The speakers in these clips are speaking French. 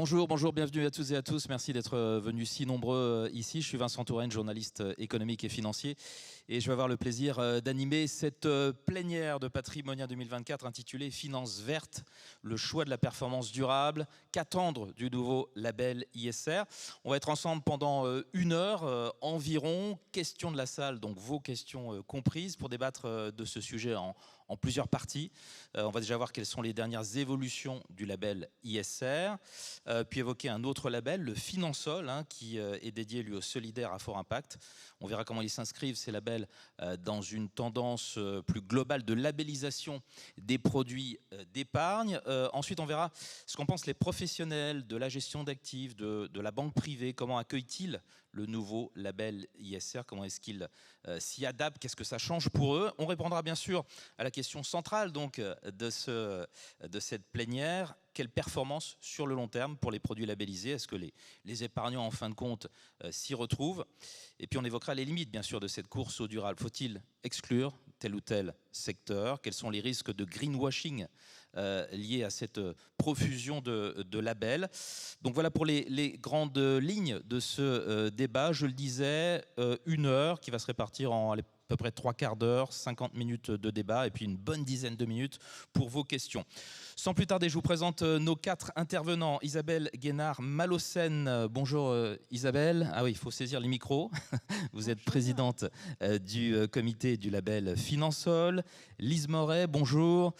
Bonjour, bienvenue à toutes et à tous. Merci d'être venus si nombreux ici. Je suis Vincent Touraine, journaliste économique et financier. Et je vais avoir le plaisir d'animer cette plénière de Patrimonia 2024 intitulée Finances vertes, le choix de la performance durable. Qu'attendre du nouveau label ISR? On va être ensemble pendant 1 heure environ. Questions de la salle, donc vos questions comprises, pour débattre de ce sujet en plusieurs parties. On va déjà voir quelles sont les dernières évolutions du label ISR, puis évoquer un autre label, le Finansol, qui est dédié lui au solidaire à fort impact. On verra comment ils s'inscrivent, ces labels, dans une tendance plus globale de labellisation des produits d'épargne. Ensuite, on verra ce qu'en pensent les professionnels de la gestion d'actifs, de la banque privée. Comment accueillent-ils le nouveau label ISR? Comment est-ce qu'ils s'y adaptent? Qu'est-ce que ça change pour eux? On répondra bien sûr à la question centrale donc, de cette plénière. Quelle performance sur le long terme pour les produits labellisés? Est-ce que les épargnants, en fin de compte, s'y retrouvent? Et puis on évoquera les limites, bien sûr, de cette course au durable. Faut-il exclure tel ou tel secteur? Quels sont les risques de greenwashing liés à cette profusion de labels? Donc voilà pour les grandes lignes de ce débat. Je le disais, 1 heure qui va se répartir en à peu près 3/4 d'heure, 50 minutes de débat et puis une bonne dizaine de minutes pour vos questions. Sans plus tarder, je vous présente nos 4 intervenants. Isabelle Guénard-Malocène. Bonjour Isabelle. Ah oui, il faut saisir les micros. Vous êtes présidente du comité du label Finansol. Lise Moret, bonjour.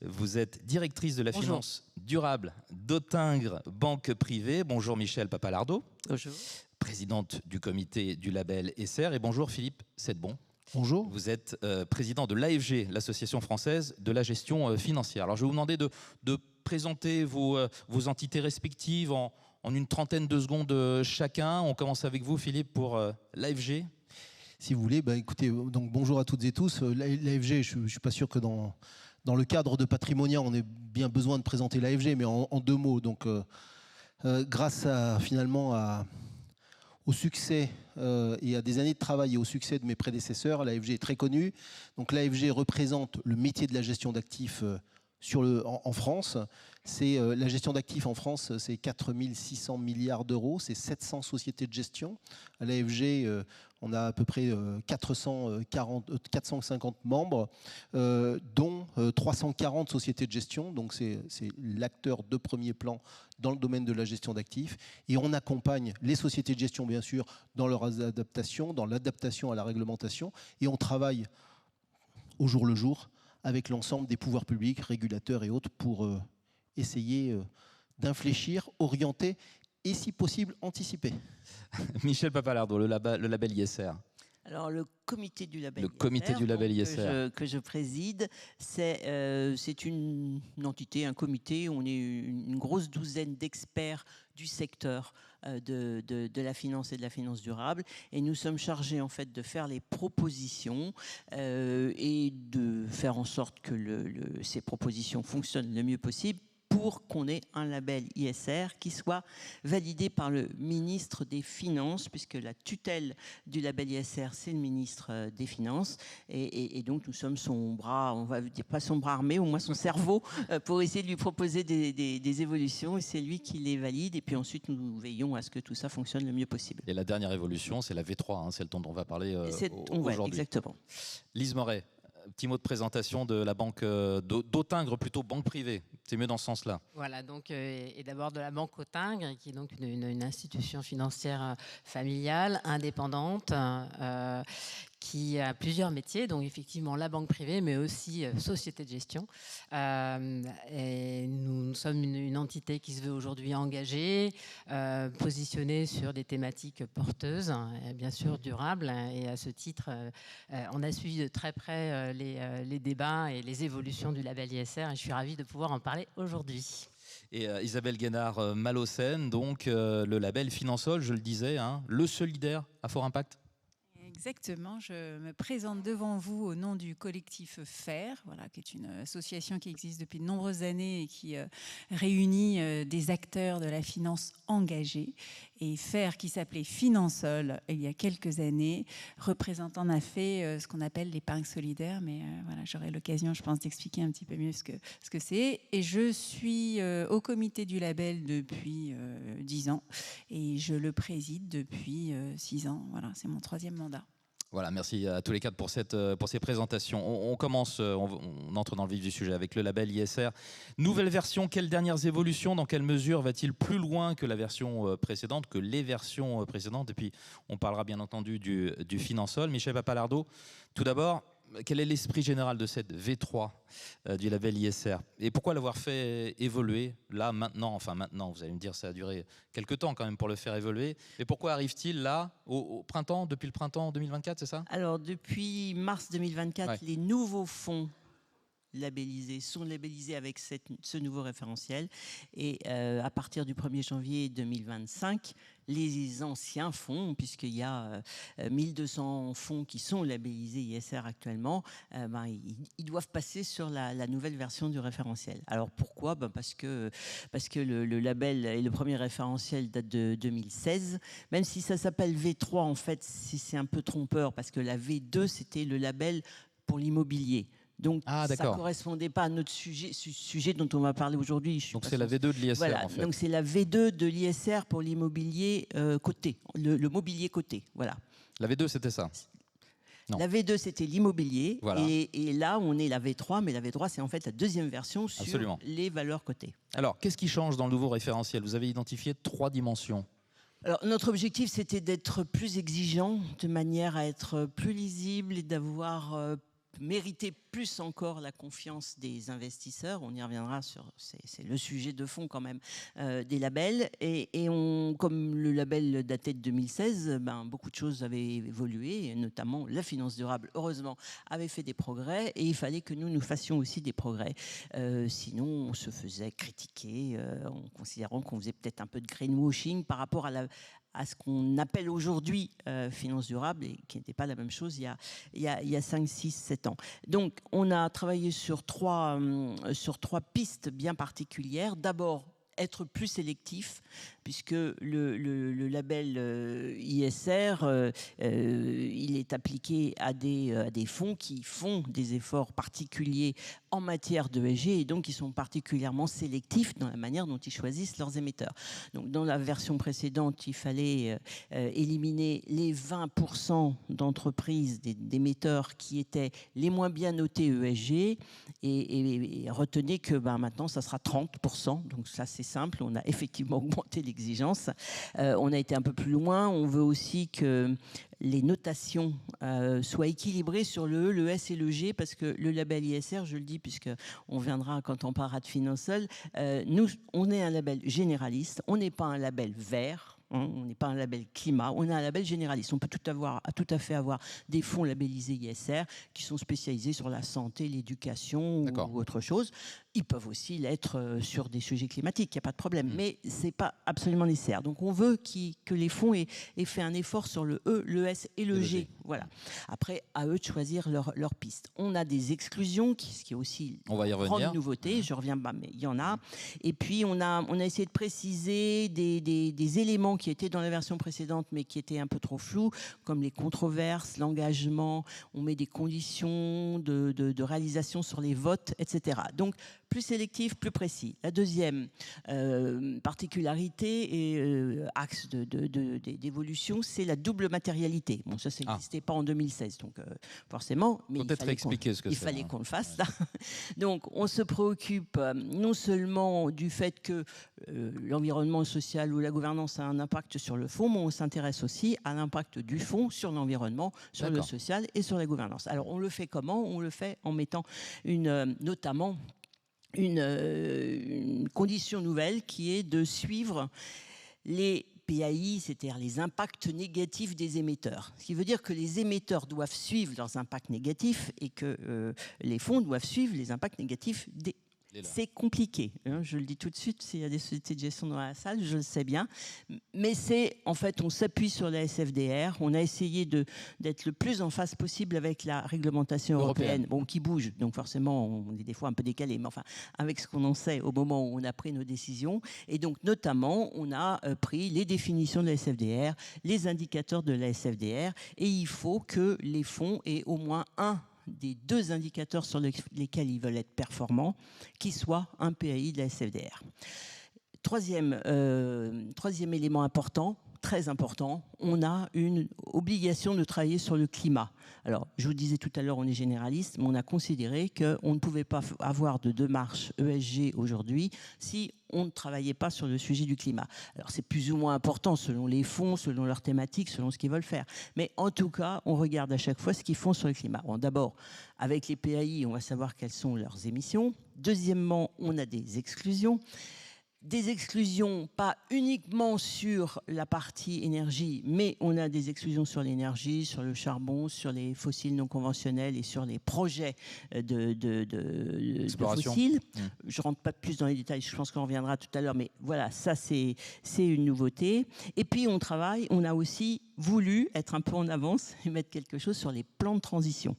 Vous êtes directrice de la finance durable d'Autingre Banque Privée. Bonjour Michel Papalardo. Bonjour. Présidente du comité du label ISR. Et bonjour Philippe Sedbon. Bonjour. Vous êtes président de l'AFG, l'Association française de la gestion financière. Alors je vais vous demander de présenter vos entités respectives en une trentaine de secondes chacun. On commence avec vous Philippe pour l'AFG. Si vous voulez, écoutez, donc bonjour à toutes et tous. L'AFG, je ne suis pas sûr que dans le cadre de Patrimonia, on ait bien besoin de présenter l'AFG, mais en 2 mots. Donc, grâce au succès et à des années de travail et au succès de mes prédécesseurs, l'AFG est très connue. Donc l'AFG représente le métier de la gestion d'actifs en France. La gestion d'actifs en France, c'est 4 600 milliards d'euros, c'est 700 sociétés de gestion. À l'AFG, on a à peu près 450 membres, dont 340 sociétés de gestion. Donc c'est l'acteur de premier plan dans le domaine de la gestion d'actifs. Et on accompagne les sociétés de gestion, bien sûr, dans leur adaptation, dans l'adaptation à la réglementation. Et on travaille au jour le jour avec l'ensemble des pouvoirs publics, régulateurs et autres, pour essayer d'infléchir, orienter et, si possible, anticiper. Michel Papalardo, le label ISR. Alors, le comité du label ISR que je préside, c'est une entité, un comité où on est une grosse douzaine d'experts du secteur de la finance et de la finance durable. Et nous sommes chargés, en fait, de faire les propositions et de faire en sorte que ces propositions fonctionnent le mieux possible, pour qu'on ait un label ISR qui soit validé par le ministre des Finances, puisque la tutelle du label ISR, c'est le ministre des Finances. Et donc, nous sommes son bras, on va dire pas son bras armé, au moins son cerveau, pour essayer de lui proposer des évolutions. Et c'est lui qui les valide. Et puis ensuite, nous veillons à ce que tout ça fonctionne le mieux possible. Et la dernière évolution, c'est la V3, c'est le dont on va parler aujourd'hui. Exactement. Lise Moret. Petit mot de présentation de la banque d'Autingre, plutôt banque privée. C'est mieux dans ce sens-là. Voilà, donc, et d'abord de la banque Autingre, qui est donc une institution financière familiale, indépendante, qui a plusieurs métiers, donc effectivement la banque privée, mais aussi société de gestion. Et nous sommes une entité qui se veut aujourd'hui engagée, positionnée sur des thématiques porteuses, bien sûr durables. Et à ce titre, on a suivi de très près les débats et les évolutions du label ISR, et je suis ravie de pouvoir en parler aujourd'hui. Et Isabelle Guénard-Malocène, donc le label Finansol, je le disais, le solidaire à fort impact. Exactement, je me présente devant vous au nom du collectif FAIR, qui est une association qui existe depuis de nombreuses années et qui réunit des acteurs de la finance engagés. Et FAIRE, qui s'appelait Finansol il y a quelques années, représente en effet ce qu'on appelle l'épargne solidaire. Mais voilà, j'aurai l'occasion, je pense, d'expliquer un petit peu mieux ce que c'est. Et je suis au comité du label depuis 10 ans et je le préside depuis 6 ans. Voilà, c'est mon 3e mandat. Voilà, merci à tous les quatre pour ces présentations. On commence, on entre dans le vif du sujet avec le label ISR. Nouvelle version, quelles dernières évolutions? Dans quelle mesure va-t-il plus loin que la version précédente, que les versions précédentes? Et puis, on parlera bien entendu du Finansol. Michel Pappalardo, tout d'abord, quel est l'esprit général de cette V3 du label ISR? Et pourquoi l'avoir fait évoluer là, maintenant? Enfin, maintenant, vous allez me dire, ça a duré quelques temps quand même pour le faire évoluer. Mais pourquoi arrive-t-il là, au printemps, depuis le printemps 2024, c'est ça? Alors, depuis mars 2024, les nouveaux fonds labellisés sont labellisés avec ce nouveau référentiel. Et à partir du 1er janvier 2025, les anciens fonds, puisqu'il y a 1200 fonds qui sont labellisés ISR actuellement, ils doivent passer sur la nouvelle version du référentiel. Alors pourquoi? Parce que le label et le premier référentiel date de 2016. Même si ça s'appelle V3, en fait, c'est un peu trompeur, parce que la V2, c'était le label pour l'immobilier. Donc, ça ne correspondait pas à notre sujet dont on va parler aujourd'hui. Donc, c'est la V2 de l'ISR, voilà, en fait. Donc, c'est la V2 de l'ISR pour l'immobilier coté, le mobilier coté. Voilà. La V2, c'était ça? Non. La V2, c'était l'immobilier. Voilà. Et là, on est la V3, mais la V3, c'est en fait la deuxième version sur les valeurs cotées. Alors, qu'est-ce qui change dans le nouveau référentiel? Vous avez identifié 3 dimensions. Alors, notre objectif, c'était d'être plus exigeant, de manière à être plus lisible et d'avoir mériter plus encore la confiance des investisseurs. On y reviendra c'est le sujet de fond quand même des labels. Et comme le label datait de 2016, beaucoup de choses avaient évolué, et notamment la finance durable, heureusement, avait fait des progrès, et il fallait que nous fassions aussi des progrès. Sinon, on se faisait critiquer en considérant qu'on faisait peut-être un peu de greenwashing par rapport à ce qu'on appelle aujourd'hui finance durable, et qui n'était pas la même chose il y a 5, 6, 7 ans. Donc, on a travaillé sur trois pistes bien particulières. D'abord, être plus sélectif, puisque le label ISR, il est appliqué à des fonds qui font des efforts particuliers en matière d'ESG, et donc ils sont particulièrement sélectifs dans la manière dont ils choisissent leurs émetteurs. Donc, dans la version précédente, il fallait éliminer les 20% d'entreprises, d'émetteurs qui étaient les moins bien notés ESG, et retenez que maintenant, ça sera 30%. Donc ça, c'est simple, on a effectivement augmenté l'exigence. On a été un peu plus loin. On veut aussi que les notations soient équilibrées sur le E, le S et le G, parce que le label ISR, je le dis puisqu'on viendra quand on parlera de Finansol, nous, on est un label généraliste, on n'est pas un label vert. On n'est pas un label climat, on a un label généraliste. On peut tout à fait avoir des fonds labellisés ISR qui sont spécialisés sur la santé, l'éducation ou autre chose. Ils peuvent aussi l'être sur des sujets climatiques, il n'y a pas de problème. Mais ce n'est pas absolument nécessaire. Donc on veut que les fonds aient fait un effort sur le E, le S et le G. Voilà. Après, à eux de choisir leur piste. On a des exclusions, ce qui est aussi une grande nouveauté. Je reviens pas, mais il y en a. Et puis on a essayé de préciser des éléments qui étaient dans la version précédente, mais qui étaient un peu trop flous, comme les controverses, l'engagement. On met des conditions de réalisation sur les votes, etc. Donc, plus sélectif, plus précis. La deuxième particularité et axe d'évolution, c'est la double matérialité. Bon, ça n'existait pas en 2016, donc forcément, mais il fallait qu'on le fasse. Là. Donc, on se préoccupe non seulement du fait que l'environnement social ou la gouvernance a un impact sur le fonds, mais on s'intéresse aussi à l'impact du fonds sur l'environnement, sur le social et sur la gouvernance. Alors, on le fait comment? On le fait en mettant notamment une condition nouvelle qui est de suivre les PAI, c'est-à-dire les impacts négatifs des émetteurs. Ce qui veut dire que les émetteurs doivent suivre leurs impacts négatifs et que les fonds doivent suivre les impacts négatifs des C'est compliqué, hein, je le dis tout de suite, s'il y a des sociétés de gestion dans la salle, je le sais bien. Mais c'est, en fait, on s'appuie sur la SFDR. On a essayé d'être le plus en phase possible avec la réglementation européenne. Bon, qui bouge, donc forcément, on est des fois un peu décalé, mais enfin, avec ce qu'on en sait au moment où on a pris nos décisions. Et donc, notamment, on a pris les définitions de la SFDR, les indicateurs de la SFDR, et il faut que les fonds aient au moins un des 2 indicateurs sur lesquels ils veulent être performants, qui soit un PAI de la SFDR. Troisième élément important, très important, on a une obligation de travailler sur le climat. Alors, je vous disais tout à l'heure, on est généraliste, mais on a considéré qu'on ne pouvait pas avoir de démarche ESG aujourd'hui si on ne travaillait pas sur le sujet du climat. Alors, c'est plus ou moins important selon les fonds, selon leurs thématiques, selon ce qu'ils veulent faire. Mais en tout cas, on regarde à chaque fois ce qu'ils font sur le climat. Bon, d'abord, avec les PAI, on va savoir quelles sont leurs émissions. Deuxièmement, on a des exclusions. Des exclusions, pas uniquement sur la partie énergie, mais on a des exclusions sur l'énergie, sur le charbon, sur les fossiles non conventionnels et sur les projets de fossiles. Je ne rentre pas plus dans les détails, je pense qu'on reviendra tout à l'heure, mais voilà, ça c'est une nouveauté. Et puis on a aussi voulu être un peu en avance et mettre quelque chose sur les plans de transition.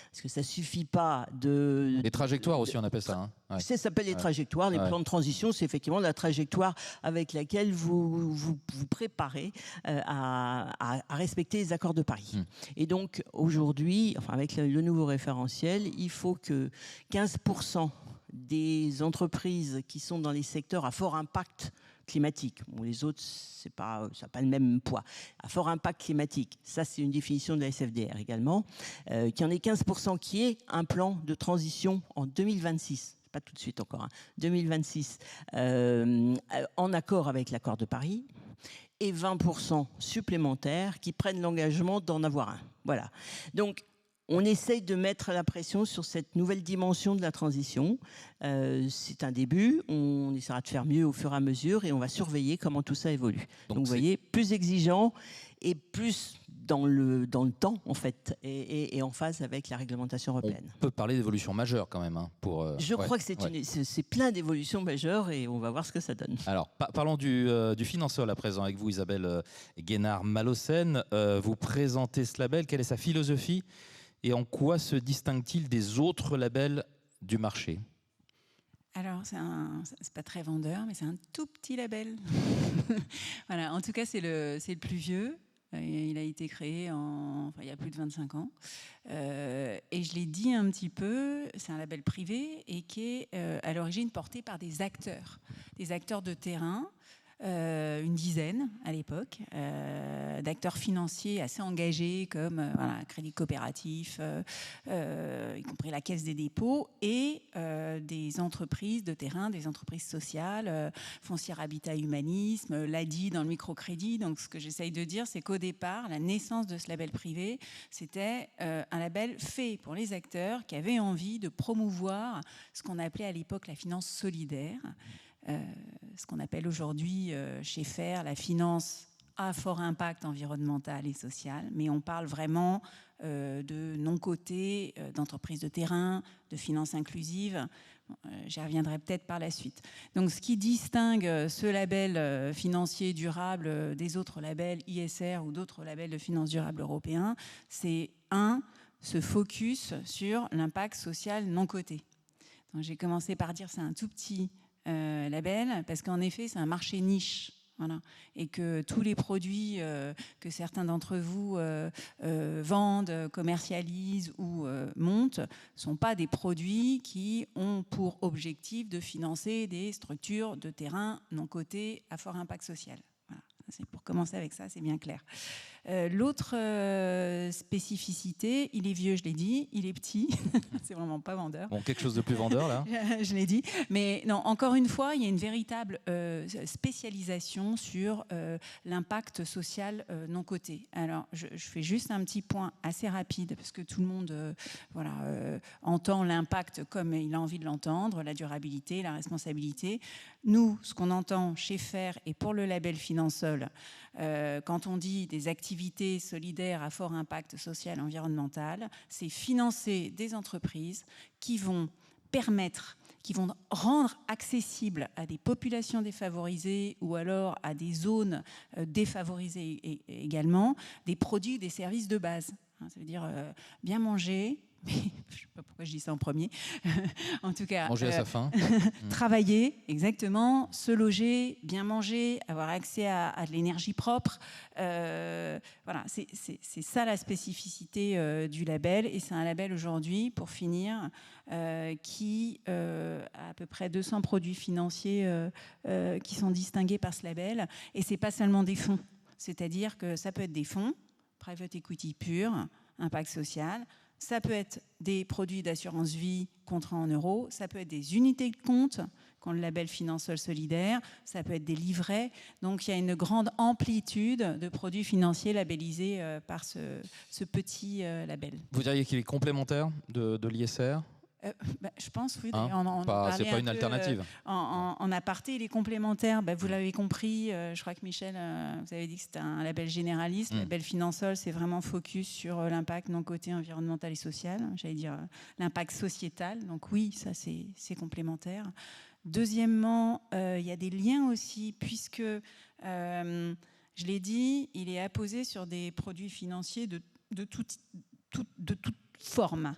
Parce que ça ne suffit pas de... Les trajectoires aussi, on appelle ça. Hein. Ouais. Ça s'appelle les trajectoires. Les plans de transition, c'est effectivement la trajectoire avec laquelle vous préparez à respecter les accords de Paris. Et donc, aujourd'hui, enfin, avec le nouveau référentiel, il faut que 15% des entreprises qui sont dans les secteurs à fort impact climatique. Bon, les autres, ça n'a pas le même poids. À fort impact climatique, ça c'est une définition de la SFDR également, qu'il y en ait 15% qui ait un plan de transition en 2026, pas tout de suite encore, hein, 2026, en accord avec l'accord de Paris, et 20% supplémentaires qui prennent l'engagement d'en avoir un. Voilà. Donc, on essaye de mettre la pression sur cette nouvelle dimension de la transition. C'est un début, on essaiera de faire mieux au fur et à mesure et on va surveiller comment tout ça évolue. Donc vous voyez, plus exigeant et plus dans le temps, en fait, et en phase avec la réglementation européenne. On peut parler d'évolution majeure quand même. Hein, Je crois que c'est plein d'évolutions majeures et on va voir ce que ça donne. Alors, parlons du financeur à présent avec vous, Isabelle Guénard-Malocène. Vous présentez ce label, quelle est sa philosophie et en quoi se distingue-t-il des autres labels du marché ? Alors, c'est pas très vendeur, mais c'est un tout petit label. Voilà, en tout cas, c'est le plus vieux. Il a été créé il y a plus de 25 ans. Et je l'ai dit un petit peu, c'est un label privé et qui est à l'origine porté par des acteurs de terrain. Une dizaine à l'époque, d'acteurs financiers assez engagés comme Crédit Coopératif, y compris la Caisse des dépôts, et des entreprises de terrain, des entreprises sociales, Foncière Habitat Humanisme, l'ADI dans le microcrédit. Donc ce que j'essaye de dire, c'est qu'au départ, la naissance de ce label privé, c'était un label fait pour les acteurs qui avaient envie de promouvoir ce qu'on appelait à l'époque la finance solidaire. Ce qu'on appelle aujourd'hui chez FAIR la finance à fort impact environnemental et social, mais on parle vraiment de non-coté, d'entreprises de terrain, de finance inclusive. J'y reviendrai peut-être par la suite. Donc ce qui distingue ce label financier durable des autres labels ISR ou d'autres labels de finance durable européens, c'est ce focus sur l'impact social non coté. Donc j'ai commencé par dire c'est un tout petit label, parce qu'en effet, c'est un marché niche. Voilà. Et que tous les produits que certains d'entre vous vendent, commercialisent ou montent ne sont pas des produits qui ont pour objectif de financer des structures de terrain non cotées à fort impact social. Voilà. C'est pour commencer avec ça, c'est bien clair. L'autre spécificité, il est vieux, je l'ai dit, il est petit, c'est vraiment pas vendeur. Bon, quelque chose de plus vendeur là. Je l'ai dit, mais non, encore une fois, il y a une véritable spécialisation sur l'impact social non coté. Alors, je fais juste un petit point assez rapide, parce que tout le monde entend l'impact comme il a envie de l'entendre, la durabilité, la responsabilité. Nous, ce qu'on entend chez FAIR et pour le label Finansol, quand on dit des activités solidaires à fort impact social et environnemental, c'est financer des entreprises qui vont qui vont rendre accessible à des populations défavorisées ou alors à des zones défavorisées également des produits, des services de base. Ça veut dire bien manger, mais je ne sais pas pourquoi je dis ça en premier. En tout cas, manger à sa faim. Travailler, exactement, se loger, bien manger, avoir accès à de l'énergie propre. Voilà, c'est ça la spécificité du label. Et c'est un label aujourd'hui, pour finir, qui a à peu près 200 produits financiers qui sont distingués par ce label. Et ce n'est pas seulement des fonds. C'est-à-dire que ça peut être des fonds, private equity pur, impact social. Ça peut être des produits d'assurance vie, contrats en euros. Ça peut être des unités de compte, qu'on le label Finansol solidaire. Ça peut être des livrets. Donc, il y a une grande amplitude de produits financiers labellisés par ce petit label. Vous diriez qu'il est complémentaire de l'ISR ? Je pense, oui. Hein, c'est pas une alternative. En aparté, il est complémentaire. Vous l'avez compris, je crois que Michel, vous avez dit que c'était un label généraliste. Le label Finansol, c'est vraiment focus sur l'impact non coté environnemental et social. J'allais dire l'impact sociétal. Donc oui, ça c'est complémentaire. Deuxièmement, il y a des liens aussi, puisque, je l'ai dit, il est apposé sur des produits financiers de toute forme.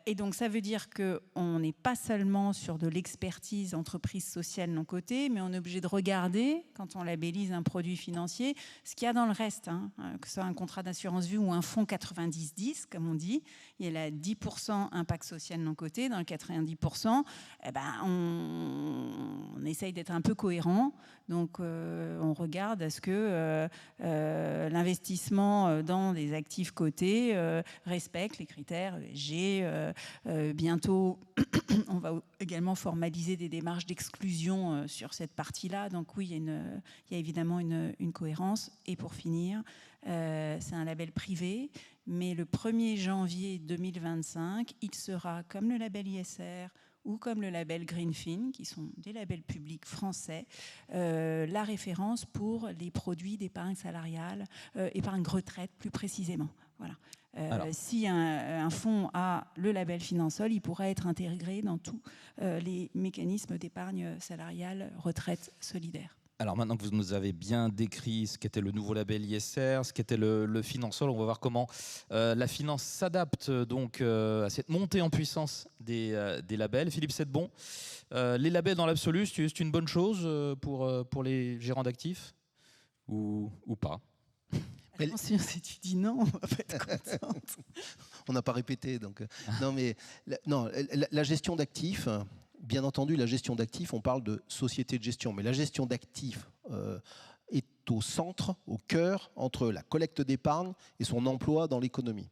Et donc, ça veut dire qu'on n'est pas seulement sur de l'expertise entreprise sociale non cotée, mais on est obligé de regarder, quand on labellise un produit financier, ce qu'il y a dans le reste, que ce soit un contrat d'assurance vie ou un fonds 90-10, comme on dit. Il y a 10% impact social non coté. Dans le 90%, on essaye d'être un peu cohérent. Donc, on regarde à ce que l'investissement dans des actifs cotés respecte les critères ESG. Bientôt, on va également formaliser des démarches d'exclusion sur cette partie-là. Donc oui, il y a évidemment une cohérence. Et pour finir, c'est un label privé, mais le 1er janvier 2025, il sera, comme le label ISR ou comme le label Greenfin, qui sont des labels publics français, la référence pour les produits d'épargne salariale, épargne retraite plus précisément. Voilà. Si un fonds a le label Finansol, il pourra être intégré dans tous les mécanismes d'épargne salariale retraite solidaire. Alors maintenant que vous nous avez bien décrit ce qu'était le nouveau label ISR, ce qu'était le Finansol, on va voir comment la finance s'adapte donc à cette montée en puissance des labels. Philippe Settebon, les labels dans l'absolu, c'est une bonne chose pour les gérants d'actifs ou pas? Attention, si tu dis non, on va pas être contente. On n'a pas répété. Donc, non, mais la gestion d'actifs, bien entendu, la gestion d'actifs, on parle de société de gestion, mais la gestion d'actifs est au centre, au cœur, entre la collecte d'épargne et son emploi dans l'économie.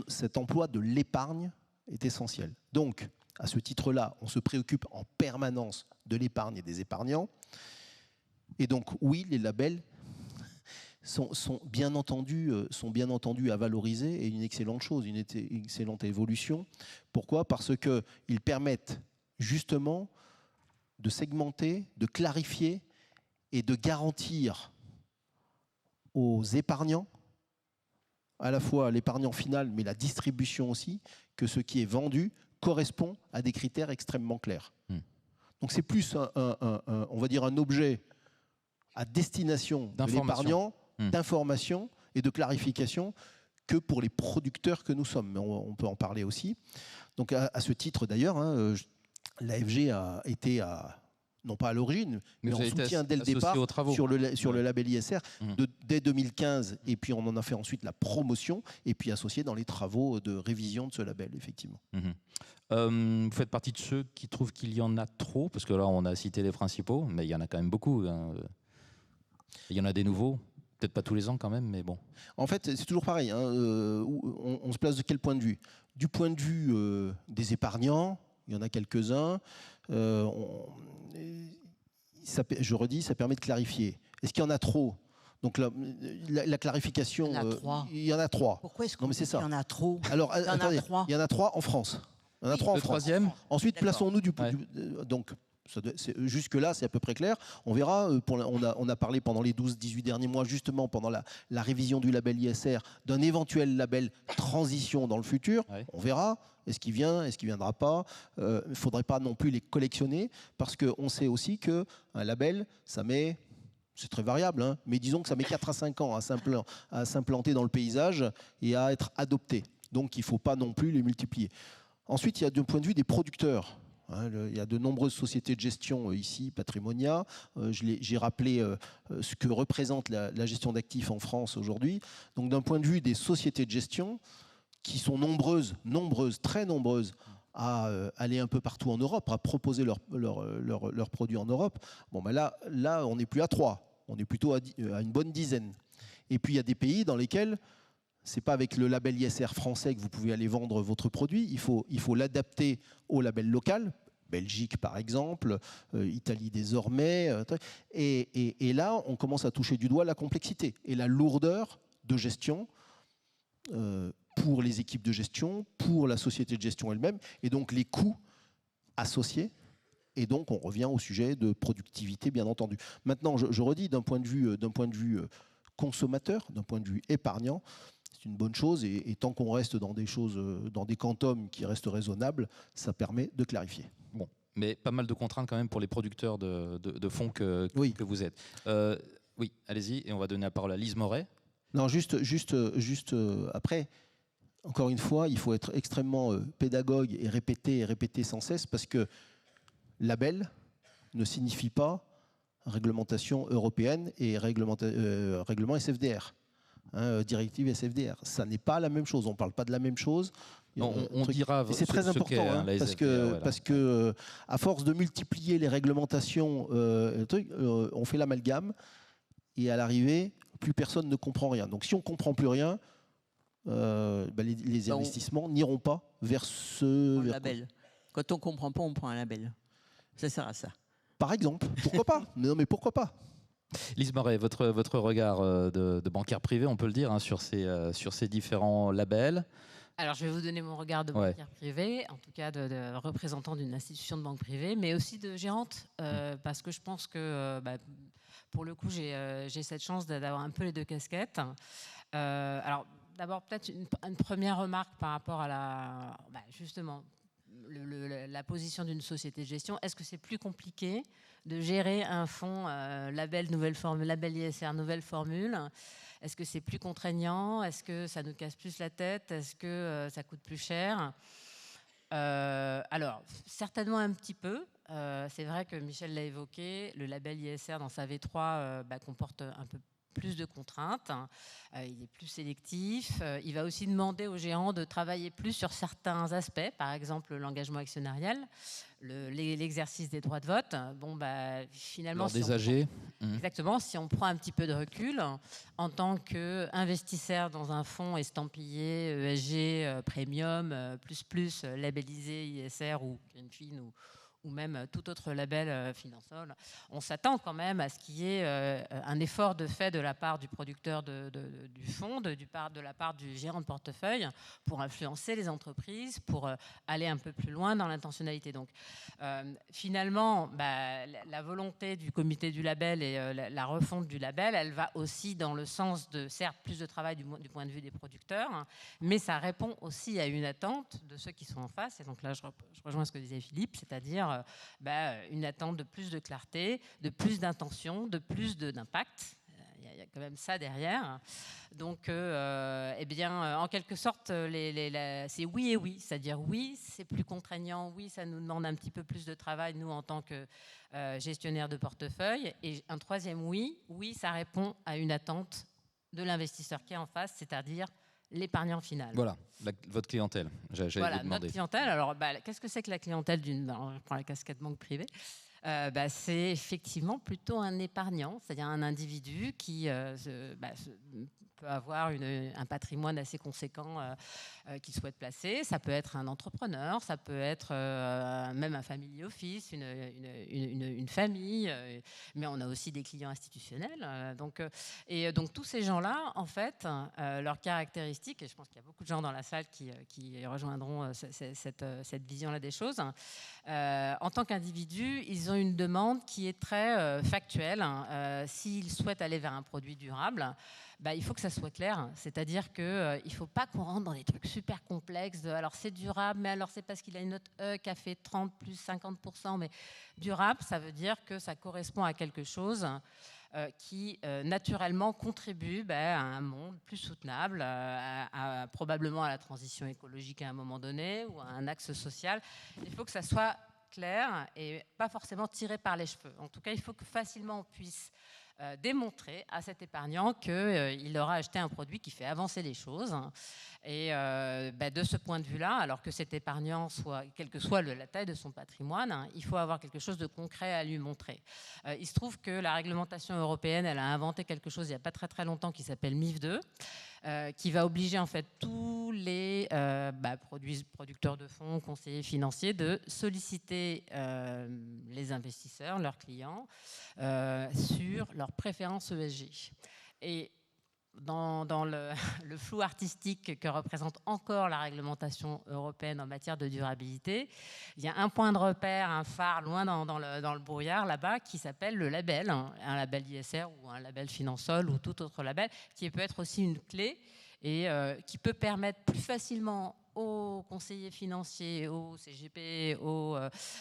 Cet emploi de l'épargne est essentiel. Donc, à ce titre-là, on se préoccupe en permanence de l'épargne et des épargnants. Et donc, oui, les labels sont bien entendu à valoriser, et une excellente chose, une excellente évolution. Pourquoi ? Parce qu'ils permettent justement de segmenter, de clarifier et de garantir aux épargnants, à la fois l'épargnant final, mais la distribution aussi, que ce qui est vendu correspond à des critères extrêmement clairs. Donc c'est plus on va dire un objet à destination de l'épargnant, d'information et de clarification que pour les producteurs que nous sommes. Mais on peut en parler aussi. Donc à ce titre d'ailleurs, l'AFG a été non pas à l'origine, mais en soutien dès le départ sur le label ISR dès 2015, et puis on en a fait ensuite la promotion, et puis associé dans les travaux de révision de ce label, effectivement. Vous faites partie de ceux qui trouvent qu'il y en a trop, parce que là on a cité les principaux, mais il y en a quand même beaucoup. Il y en a des nouveaux. Peut-être pas tous les ans quand même, mais bon. En fait, c'est toujours pareil. On se place de quel point de vue? Du point de vue des épargnants, il y en a quelques-uns. Je redis, ça permet de clarifier. Est-ce qu'il y en a trop? Donc la clarification, il y en a trois. Pourquoi est-ce qu'il y en a trop? Alors, attendez, il y en a trois en France. Il y en a trois en France. Troisième. Ensuite, plaçons-nous du donc Jusque-là, c'est à peu près clair. On verra. On a parlé pendant les 12-18 derniers mois, justement, pendant la révision du label ISR, d'un éventuel label transition dans le futur. Ouais. On verra. Est-ce qu'il vient, est-ce qu'il ne viendra pas? Il ne faudrait pas non plus les collectionner, parce qu'on sait aussi qu'un label, ça met... C'est très variable, hein, mais disons que ça met 4 à 5 ans à s'implanter dans le paysage et à être adopté. Donc, il ne faut pas non plus les multiplier. Ensuite, il y a d'un point de vue des producteurs. Il y a de nombreuses sociétés de gestion ici, Patrimonia. J'ai rappelé ce que représente la gestion d'actifs en France aujourd'hui. Donc d'un point de vue des sociétés de gestion, qui sont nombreuses, très nombreuses, à aller un peu partout en Europe, à proposer leurs produits en Europe, bon, ben là, on n'est plus à 3, on est plutôt à une bonne dizaine. Et puis il y a des pays dans lesquels ce n'est pas avec le label ISR français que vous pouvez aller vendre votre produit. Il faut l'adapter au label local. Belgique, par exemple, Italie désormais. Et là, on commence à toucher du doigt la complexité et la lourdeur de gestion pour les équipes de gestion, pour la société de gestion elle-même, et donc les coûts associés. Et donc, on revient au sujet de productivité, bien entendu. Maintenant, je redis, d'un point de vue consommateur, d'un point de vue épargnant, c'est une bonne chose, et tant qu'on reste dans des choses, dans des quantums qui restent raisonnables, ça permet de clarifier. Bon, mais pas mal de contraintes quand même pour les producteurs de fonds que vous êtes. Oui, allez-y, et on va donner la parole à Lise Moret. Non, juste après, encore une fois, il faut être extrêmement pédagogue et répéter sans cesse, parce que label ne signifie pas réglementation européenne et règlement SFDR. Directive SFDR. Ça n'est pas la même chose. On ne parle pas de la même chose. On dira. C'est très important, parce que à force de multiplier les réglementations, on fait l'amalgame, et à l'arrivée, plus personne ne comprend rien. Donc si on ne comprend plus rien, les investissements n'iront pas vers ce label. Quand on ne comprend pas, on prend un label. Ça sert à ça. Par exemple. Pourquoi pas? Non, mais pourquoi pas? Lise Moret, votre regard de bancaire privé, on peut le dire, hein, sur ces différents labels. Alors, je vais vous donner mon regard de banquière privée, en tout cas de représentant d'une institution de banque privée, mais aussi de gérante, parce que je pense que, pour le coup, j'ai cette chance d'avoir un peu les deux casquettes. Alors, d'abord, peut-être une première remarque par rapport à justement, la position d'une société de gestion. Est-ce que c'est plus compliqué de gérer un fonds label nouvelle formule, label ISR nouvelle formule? Est-ce que c'est plus contraignant? Est-ce que ça nous casse plus la tête? Est-ce que ça coûte plus cher? Alors, certainement un petit peu. C'est vrai que Michel l'a évoqué, le label ISR dans sa V3 comporte un peu plus de contraintes, il est plus sélectif, il va aussi demander aux gérants de travailler plus sur certains aspects, par exemple l'engagement actionnarial, l'exercice des droits de vote. Bon, finalement, des AG. Exactement, si on prend un petit peu de recul, en tant qu'investisseur dans un fonds estampillé ESG Premium, plus labellisé ISR ou Greenfin ou même tout autre label Finansol, on s'attend quand même à ce qu'il y ait un effort de fait de la part du producteur du fonds, de la part du gérant de portefeuille, pour influencer les entreprises, pour aller un peu plus loin dans l'intentionnalité. Donc, finalement, la volonté du comité du label et la refonte du label, elle va aussi dans le sens de, certes, plus de travail du point de vue des producteurs, hein, mais ça répond aussi à une attente de ceux qui sont en face. Et donc là, je rejoins ce que disait Philippe, c'est-à-dire une attente de plus de clarté, de plus d'intention, de plus d'impact. Il y a quand même ça derrière. Donc, en quelque sorte, c'est oui et oui. C'est-à-dire oui, c'est plus contraignant. Oui, ça nous demande un petit peu plus de travail, nous, en tant que gestionnaire de portefeuille. Et un troisième oui, ça répond à une attente de l'investisseur qui est en face, c'est-à-dire l'épargnant final. Voilà, votre clientèle. Voilà, notre clientèle. Alors, qu'est-ce que c'est que la clientèle je prends la casquette banque privée. C'est effectivement plutôt un épargnant, c'est-à-dire un individu qui peut peut avoir un patrimoine assez conséquent qu'il souhaite placer. Ça peut être un entrepreneur, ça peut être même un family office, une famille, mais on a aussi des clients institutionnels. Donc tous ces gens-là, en fait, leurs caractéristiques, et je pense qu'il y a beaucoup de gens dans la salle qui rejoindront cette vision-là des choses, en tant qu'individu, ils ont une demande qui est très factuelle. S'ils souhaitent aller vers un produit durable, il faut que ça soit clair. C'est-à-dire qu'il ne faut pas qu'on rentre dans des trucs super complexes. Alors c'est durable, mais alors c'est parce qu'il a une note E qui a fait 30 plus 50%. Mais durable, ça veut dire que ça correspond à quelque chose qui naturellement contribue à un monde plus soutenable, probablement à la transition écologique à un moment donné ou à un axe social. Il faut que ça soit clair et pas forcément tiré par les cheveux. En tout cas, il faut que facilement on puisse démontrer à cet épargnant qu'il aura acheté un produit qui fait avancer les choses. Et de ce point de vue-là, alors que cet épargnant, quelle que soit la taille de son patrimoine, il faut avoir quelque chose de concret à lui montrer. Il se trouve que la réglementation européenne, elle a inventé quelque chose il n'y a pas très très longtemps qui s'appelle MIF 2, qui va obliger en fait tous les producteurs de fonds, conseillers financiers, de solliciter les investisseurs, leurs clients, sur leurs préférences ESG. Et dans le flou artistique que représente encore la réglementation européenne en matière de durabilité, il y a un point de repère, un phare loin dans le brouillard là-bas qui s'appelle le label, un label ISR ou un label Finansol ou tout autre label, qui peut être aussi une clé et qui peut permettre plus facilement aux conseillers financiers, au CGP,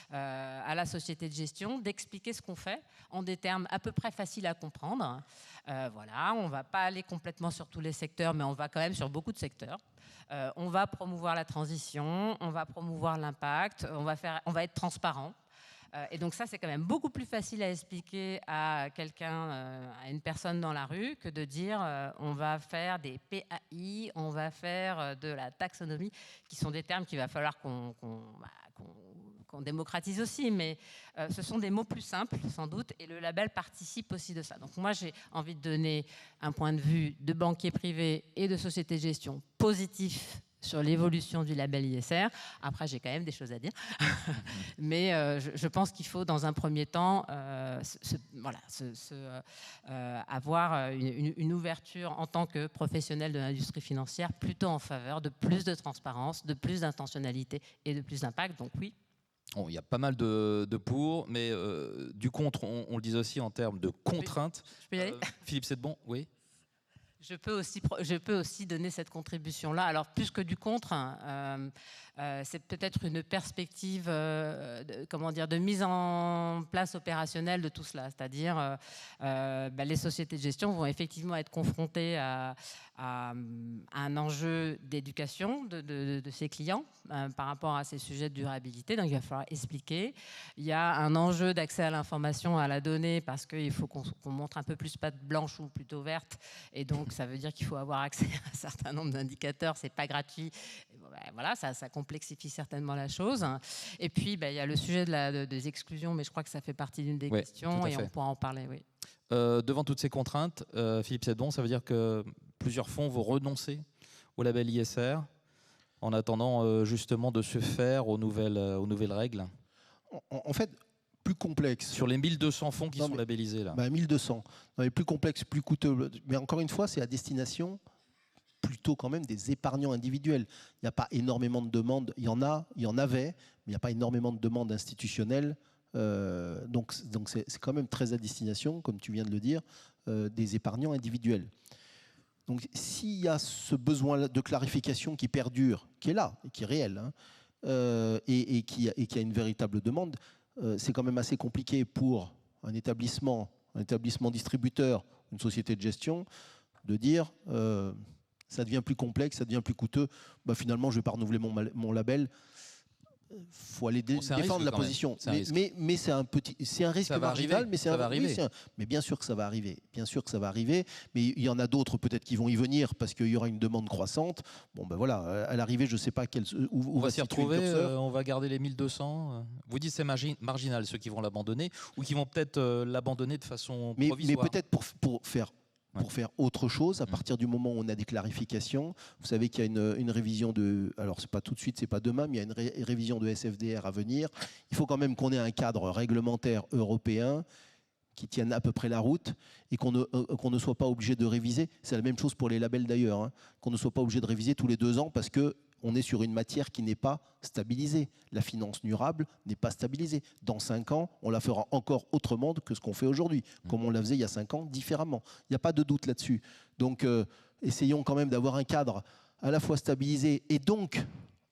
à la société de gestion, d'expliquer ce qu'on fait en des termes à peu près faciles à comprendre. Voilà, on ne va pas aller complètement sur tous les secteurs, mais on va quand même sur beaucoup de secteurs. On va promouvoir la transition, on va promouvoir l'impact, on va être transparent. Et donc ça, c'est quand même beaucoup plus facile à expliquer à quelqu'un, à une personne dans la rue, que de dire on va faire des PAI, on va faire de la taxonomie, qui sont des termes qu'il va falloir qu'on démocratise aussi, mais ce sont des mots plus simples, sans doute, et le label participe aussi de ça. Donc moi, j'ai envie de donner un point de vue de banquier privé et de société de gestion positif sur l'évolution du label ISR. Après, j'ai quand même des choses à dire. Mais je pense qu'il faut, dans un premier temps, avoir une ouverture en tant que professionnel de l'industrie financière plutôt en faveur de plus de transparence, de plus d'intentionnalité et de plus d'impact. Donc oui. Bon, il y a pas mal de pour, mais du contre, on le dit aussi en termes de contraintes. Je peux y aller Philippe Sedbon, oui. Je peux aussi donner cette contribution-là. Alors, plus que du contre, c'est peut-être une perspective de mise en place opérationnelle de tout cela. C'est-à-dire, les sociétés de gestion vont effectivement être confrontées à un enjeu d'éducation de ses clients par rapport à ces sujets de durabilité. Donc, il va falloir expliquer. Il y a un enjeu d'accès à l'information, à la donnée, parce qu'il faut qu'on montre un peu plus patte blanche ou plutôt verte. Et donc, ça veut dire qu'il faut avoir accès à un certain nombre d'indicateurs. C'est pas gratuit. Voilà, ça complexifie certainement la chose. Et puis, il y a le sujet des exclusions, mais je crois que ça fait partie d'une des questions et on pourra en parler. Oui. Devant toutes ces contraintes, Philippe Sedbon, ça veut dire que plusieurs fonds vont renoncer au label ISR en attendant justement de se faire aux nouvelles règles. En fait, plus complexe. Sur les 1200 fonds qui sont labellisés là. 1200. Non, mais plus complexe, plus coûteux. Mais encore une fois, c'est à destination plutôt quand même des épargnants individuels. Il n'y a pas énormément de demandes. Il y en avait, mais il n'y a pas énormément de demandes institutionnelles. Donc c'est quand même très à destination, comme tu viens de le dire, des épargnants individuels. Donc s'il y a ce besoin de clarification qui perdure, qui est là, et qui est réel, et qui a une véritable demande, c'est quand même assez compliqué pour un établissement distributeur, une société de gestion, de dire ça devient plus complexe, ça devient plus coûteux, finalement je ne vais pas renouveler mon label. Il faut aller défendre la position. Mais c'est un risque marginal, mais bien sûr que ça va arriver. Bien sûr que ça va arriver, mais il y en a d'autres peut-être qui vont y venir parce qu'il y aura une demande croissante. Bon ben voilà, à l'arrivée, je ne sais pas où on va s'y retrouver. On va garder les 1200. Vous dites c'est marginal ceux qui vont l'abandonner ou qui vont peut-être l'abandonner de façon provisoire. Mais peut-être pour faire pour faire autre chose à partir du moment où on a des clarifications. Vous savez qu'il y a une révision de... Alors, c'est pas tout de suite, c'est pas demain, mais il y a une révision de SFDR à venir. Il faut quand même qu'on ait un cadre réglementaire européen qui tienne à peu près la route et qu'on ne soit pas obligé de réviser. C'est la même chose pour les labels d'ailleurs, hein, qu'on ne soit pas obligé de réviser tous les 2 ans parce qu'on est sur une matière qui n'est pas stabilisée. La finance durable n'est pas stabilisée. Dans 5 ans, on la fera encore autrement que ce qu'on fait aujourd'hui, comme on la faisait il y a 5 ans, différemment. Il n'y a pas de doute là-dessus. Donc, essayons quand même d'avoir un cadre à la fois stabilisé et donc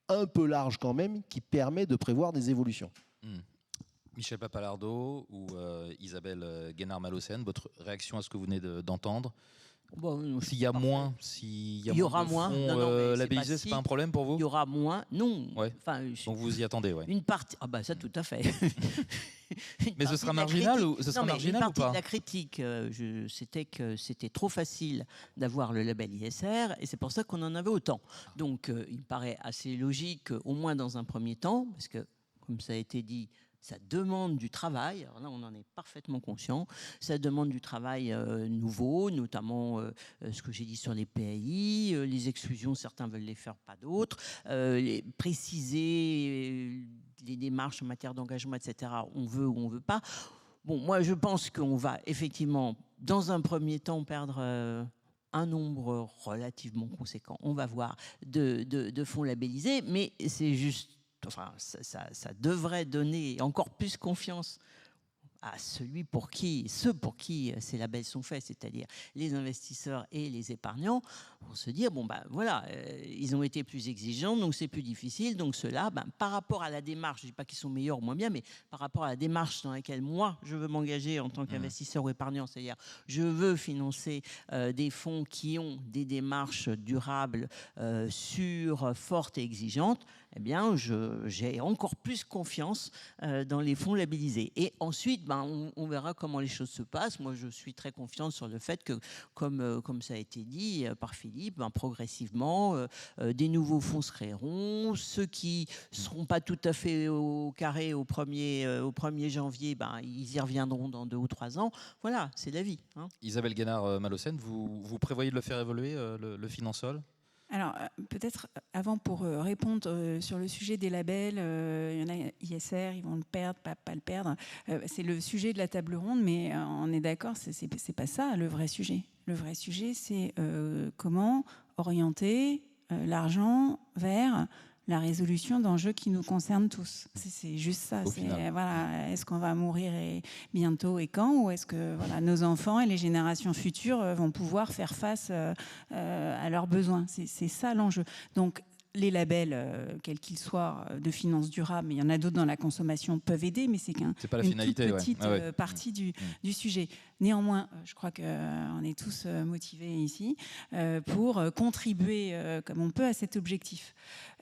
un peu large quand même, qui permet de prévoir des évolutions. Michel Papalardo ou Isabelle Guénard-Malocène, votre réaction à ce que vous venez d'entendre? Bon, s'il y a moins, il y aura moins. Labellisés, c'est pas un problème pour vous? Il y aura moins, non. Ouais. Enfin, donc vous y attendez, ouais. Une partie, ah bah ça tout à fait. Mais ce sera marginal ou ce sera marginal ou pas? Une partie de la critique, c'était que c'était trop facile d'avoir le label ISR et c'est pour ça qu'on en avait autant. Donc il me paraît assez logique, au moins dans un premier temps, parce que comme ça a été dit, ça demande du travail. Alors là, on en est parfaitement conscient. Ça demande du travail nouveau, notamment ce que j'ai dit sur les PAI, les exclusions, certains veulent les faire, pas d'autres. Préciser les démarches en matière d'engagement, etc. On veut ou on veut pas. Bon, moi, je pense qu'on va effectivement, dans un premier temps, perdre un nombre relativement conséquent, on va voir, de fonds labellisés, mais c'est juste. Enfin, ça devrait donner encore plus confiance à ceux pour qui ces labels sont faits, c'est-à-dire les investisseurs et les épargnants, pour se dire, bon ben voilà, ils ont été plus exigeants, donc c'est plus difficile, donc ceux-là, par rapport à la démarche, je ne dis pas qu'ils sont meilleurs ou moins bien, mais par rapport à la démarche dans laquelle moi, je veux m'engager en tant qu'investisseur ou épargnant, c'est-à-dire je veux financer des fonds qui ont des démarches durables, sûres, fortes et exigeantes, eh bien, j'ai encore plus confiance dans les fonds labellisés. Et ensuite, on verra comment les choses se passent. Moi, je suis très confiante sur le fait que, comme ça a été dit par Philippe, progressivement, des nouveaux fonds se créeront. Ceux qui ne seront pas tout à fait au carré au 1er janvier, ils y reviendront dans 2 ou 3 ans. Voilà, c'est la vie. Hein. Isabelle Guénard-Malocène, vous prévoyez de le faire évoluer, le Finansol ? Alors, peut-être avant pour répondre sur le sujet des labels, il y en a ISR, ils vont le perdre, pas le perdre. C'est le sujet de la table ronde, mais on est d'accord, c'est pas ça le vrai sujet. Le vrai sujet, c'est comment orienter l'argent vers la résolution d'enjeux qui nous concernent tous. C'est juste ça. Voilà, est-ce qu'on va mourir bientôt et quand, ou est-ce que nos enfants et les générations futures vont pouvoir faire face à leurs besoins. C'est ça l'enjeu. Donc, les labels, quels qu'ils soient, de finances durables, mais il y en a d'autres dans la consommation, peuvent aider, mais c'est qu'une toute petite partie du sujet. Néanmoins, je crois qu'on est tous motivés ici pour contribuer comme on peut à cet objectif.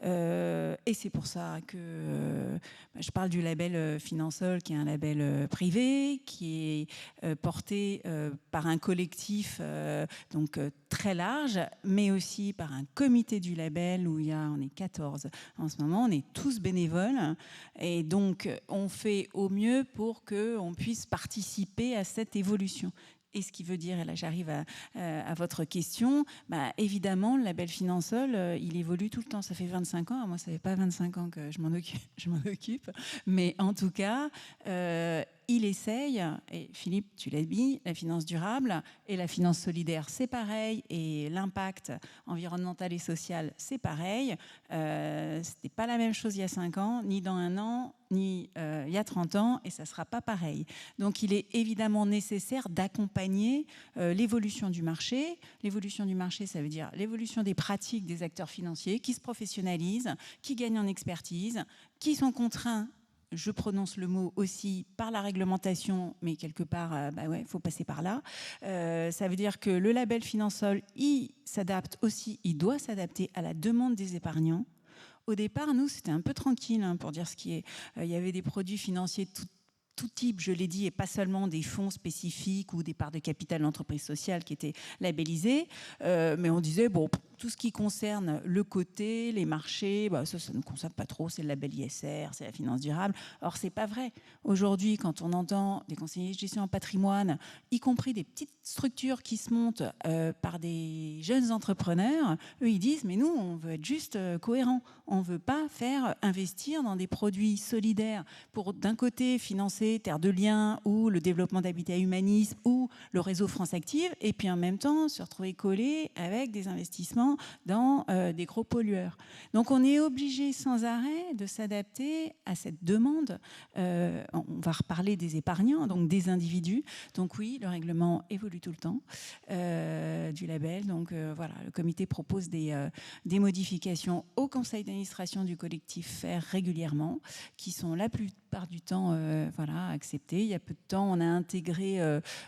Et c'est pour ça que je parle du label Finansol, qui est un label privé, qui est porté par un collectif donc très large, mais aussi par un comité du label où on est 14 en ce moment, on est tous bénévoles, et donc on fait au mieux pour qu'on puisse participer à cette évolution. Et ce qui veut dire, et là j'arrive à votre question, évidemment le label Finansol, il évolue tout le temps. Ça fait 25 ans, moi ça fait pas 25 ans que je m'en occupe, mais en tout cas, il essaye, et Philippe, tu l'as dit, la finance durable et la finance solidaire, c'est pareil, et l'impact environnemental et social, c'est pareil. C'était pas la même chose il y a 5 ans, ni dans 1 an, ni il y a 30 ans, et ça ne sera pas pareil. Donc il est évidemment nécessaire d'accompagner l'évolution du marché. L'évolution du marché, ça veut dire l'évolution des pratiques des acteurs financiers qui se professionnalisent, qui gagnent en expertise, qui sont contraints, je prononce le mot aussi, par la réglementation, mais quelque part, faut passer par là. Ça veut dire que le label Finansol, il s'adapte aussi, il doit s'adapter à la demande des épargnants. Au départ, nous, c'était un peu tranquille, pour dire ce qui est. Il y avait des produits financiers tout type, je l'ai dit, et pas seulement des fonds spécifiques ou des parts de capital d'entreprise sociale qui étaient labellisés. Mais on disait, bon, tout ce qui concerne le côté, les marchés, ça ne concerne pas trop, c'est le label ISR, c'est la finance durable. Or, c'est pas vrai. Aujourd'hui, quand on entend des conseillers de gestion en patrimoine, y compris des petites structures qui se montent par des jeunes entrepreneurs, eux, ils disent, mais nous, on veut être juste cohérent. On ne veut pas faire investir dans des produits solidaires pour, d'un côté, financer Terre de Liens ou le développement d'habitat humanisme ou le réseau France Active, et puis en même temps se retrouver collé avec des investissements dans des gros pollueurs. Donc on est obligé sans arrêt de s'adapter à cette demande. On va reparler des épargnants, donc des individus. Donc oui, le règlement évolue tout le temps du label. Donc voilà, le comité propose des modifications au conseil d'administration du collectif FAIRE régulièrement, qui sont la plupart du temps acceptées. Il y a peu de temps, on a intégré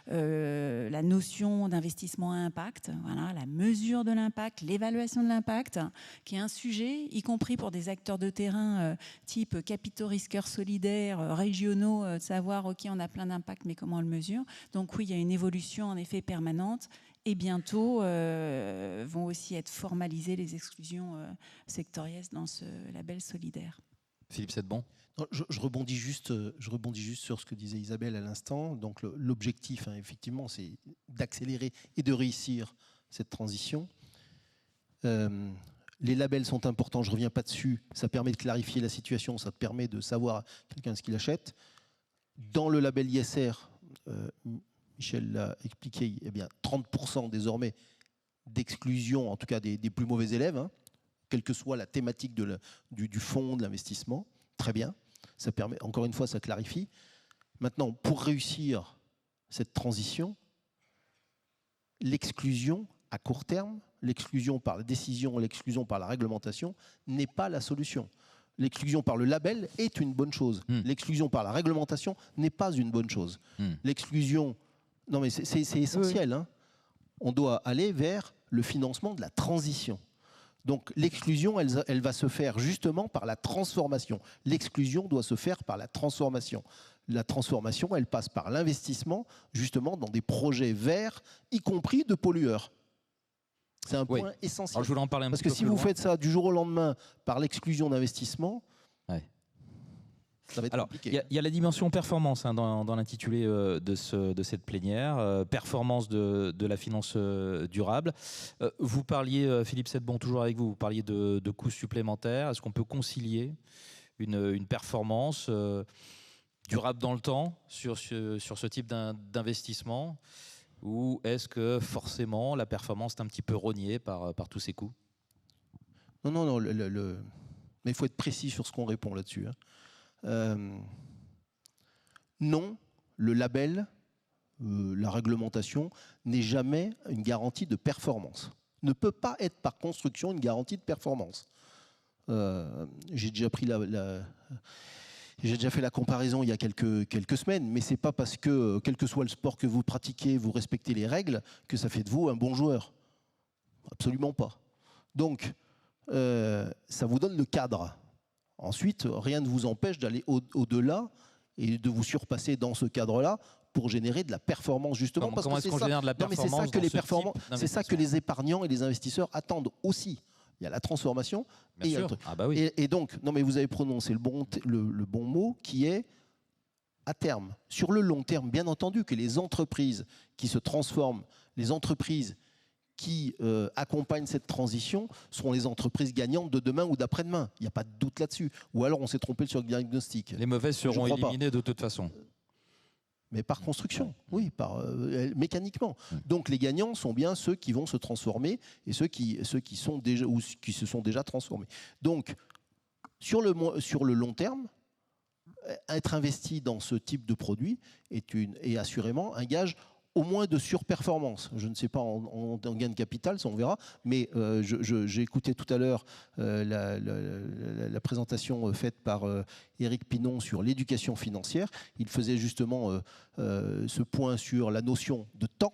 la notion d'investissement à impact, la mesure de l'impact, l'évaluation de l'impact, qui est un sujet, y compris pour des acteurs de terrain type capitaux risqueurs solidaires, régionaux, de savoir, OK, on a plein d'impacts, mais comment on le mesure? Donc oui, il y a une évolution en effet permanente. Et bientôt vont aussi être formalisées les exclusions sectorielles dans ce label solidaire. Philippe Sedbon. Je rebondis juste sur ce que disait Isabelle à l'instant. Donc l'objectif, effectivement, c'est d'accélérer et de réussir cette transition. Les labels sont importants, je ne reviens pas dessus. Ça permet de clarifier la situation, ça te permet de savoir quelqu'un ce qu'il achète. Dans le label ISR, Michel l'a expliqué, 30% désormais d'exclusion, en tout cas des plus mauvais élèves, quelle que soit la thématique du fonds, de l'investissement. Très bien, ça permet, encore une fois, ça clarifie. Maintenant, pour réussir cette transition, l'exclusion à court terme, l'exclusion par la décision, l'exclusion par la réglementation n'est pas la solution. L'exclusion par le label est une bonne chose. L'exclusion par la réglementation n'est pas une bonne chose. L'exclusion... Non, mais c'est essentiel. Oui. On doit aller vers le financement de la transition. Donc l'exclusion, elle va se faire justement par la transformation. L'exclusion doit se faire par la transformation. La transformation, elle passe par l'investissement justement dans des projets verts, y compris de pollueurs. C'est un point essentiel. Alors, je voulais en parler un Parce petit que peu si plus vous loin. faites ça du jour au lendemain par l'exclusion d'investissement, ça va être compliqué. Il y a la dimension performance dans l'intitulé de cette plénière, performance de la finance durable. Vous parliez, Philippe Sedbon, toujours avec vous, vous parliez de coûts supplémentaires. Est-ce qu'on peut concilier une performance durable dans le temps sur ce type d'investissement, ou est-ce que forcément la performance est un petit peu rognée par tous ces coûts? Non, mais il faut être précis sur ce qu'on répond là-dessus. Non, le label, la réglementation n'est jamais une garantie de performance. Ne peut pas être par construction une garantie de performance. J'ai déjà fait la comparaison il y a quelques semaines, mais c'est pas parce que, quel que soit le sport que vous pratiquez, vous respectez les règles, que ça fait de vous un bon joueur. Absolument pas. Donc, ça vous donne le cadre. Ensuite, rien ne vous empêche d'aller au-delà et de vous surpasser dans ce cadre-là pour générer de la performance, justement. Comment est-ce qu'on génère de la performance? C'est ça que les épargnants et les investisseurs attendent aussi. Il y a la transformation. Bien sûr. Ah bah oui. Et donc, non mais vous avez prononcé le bon mot qui est à terme. Sur le long terme, bien entendu que les entreprises qui se transforment, les entreprises qui accompagnent cette transition seront les entreprises gagnantes de demain ou d'après-demain. Il n'y a pas de doute là-dessus. Ou alors on s'est trompé sur le diagnostic. Les mauvaises seront éliminées de toute façon. Mais par construction, oui, mécaniquement. Donc les gagnants sont bien ceux qui vont se transformer et ceux qui sont déjà ou qui se sont déjà transformés. Donc sur le long terme, être investi dans ce type de produit est assurément un gage au moins de surperformance. Je ne sais pas en gain de capital, ça on verra, mais j'ai écouté tout à l'heure la présentation faite par Éric Pinon sur l'éducation financière. Il faisait justement ce point sur la notion de temps.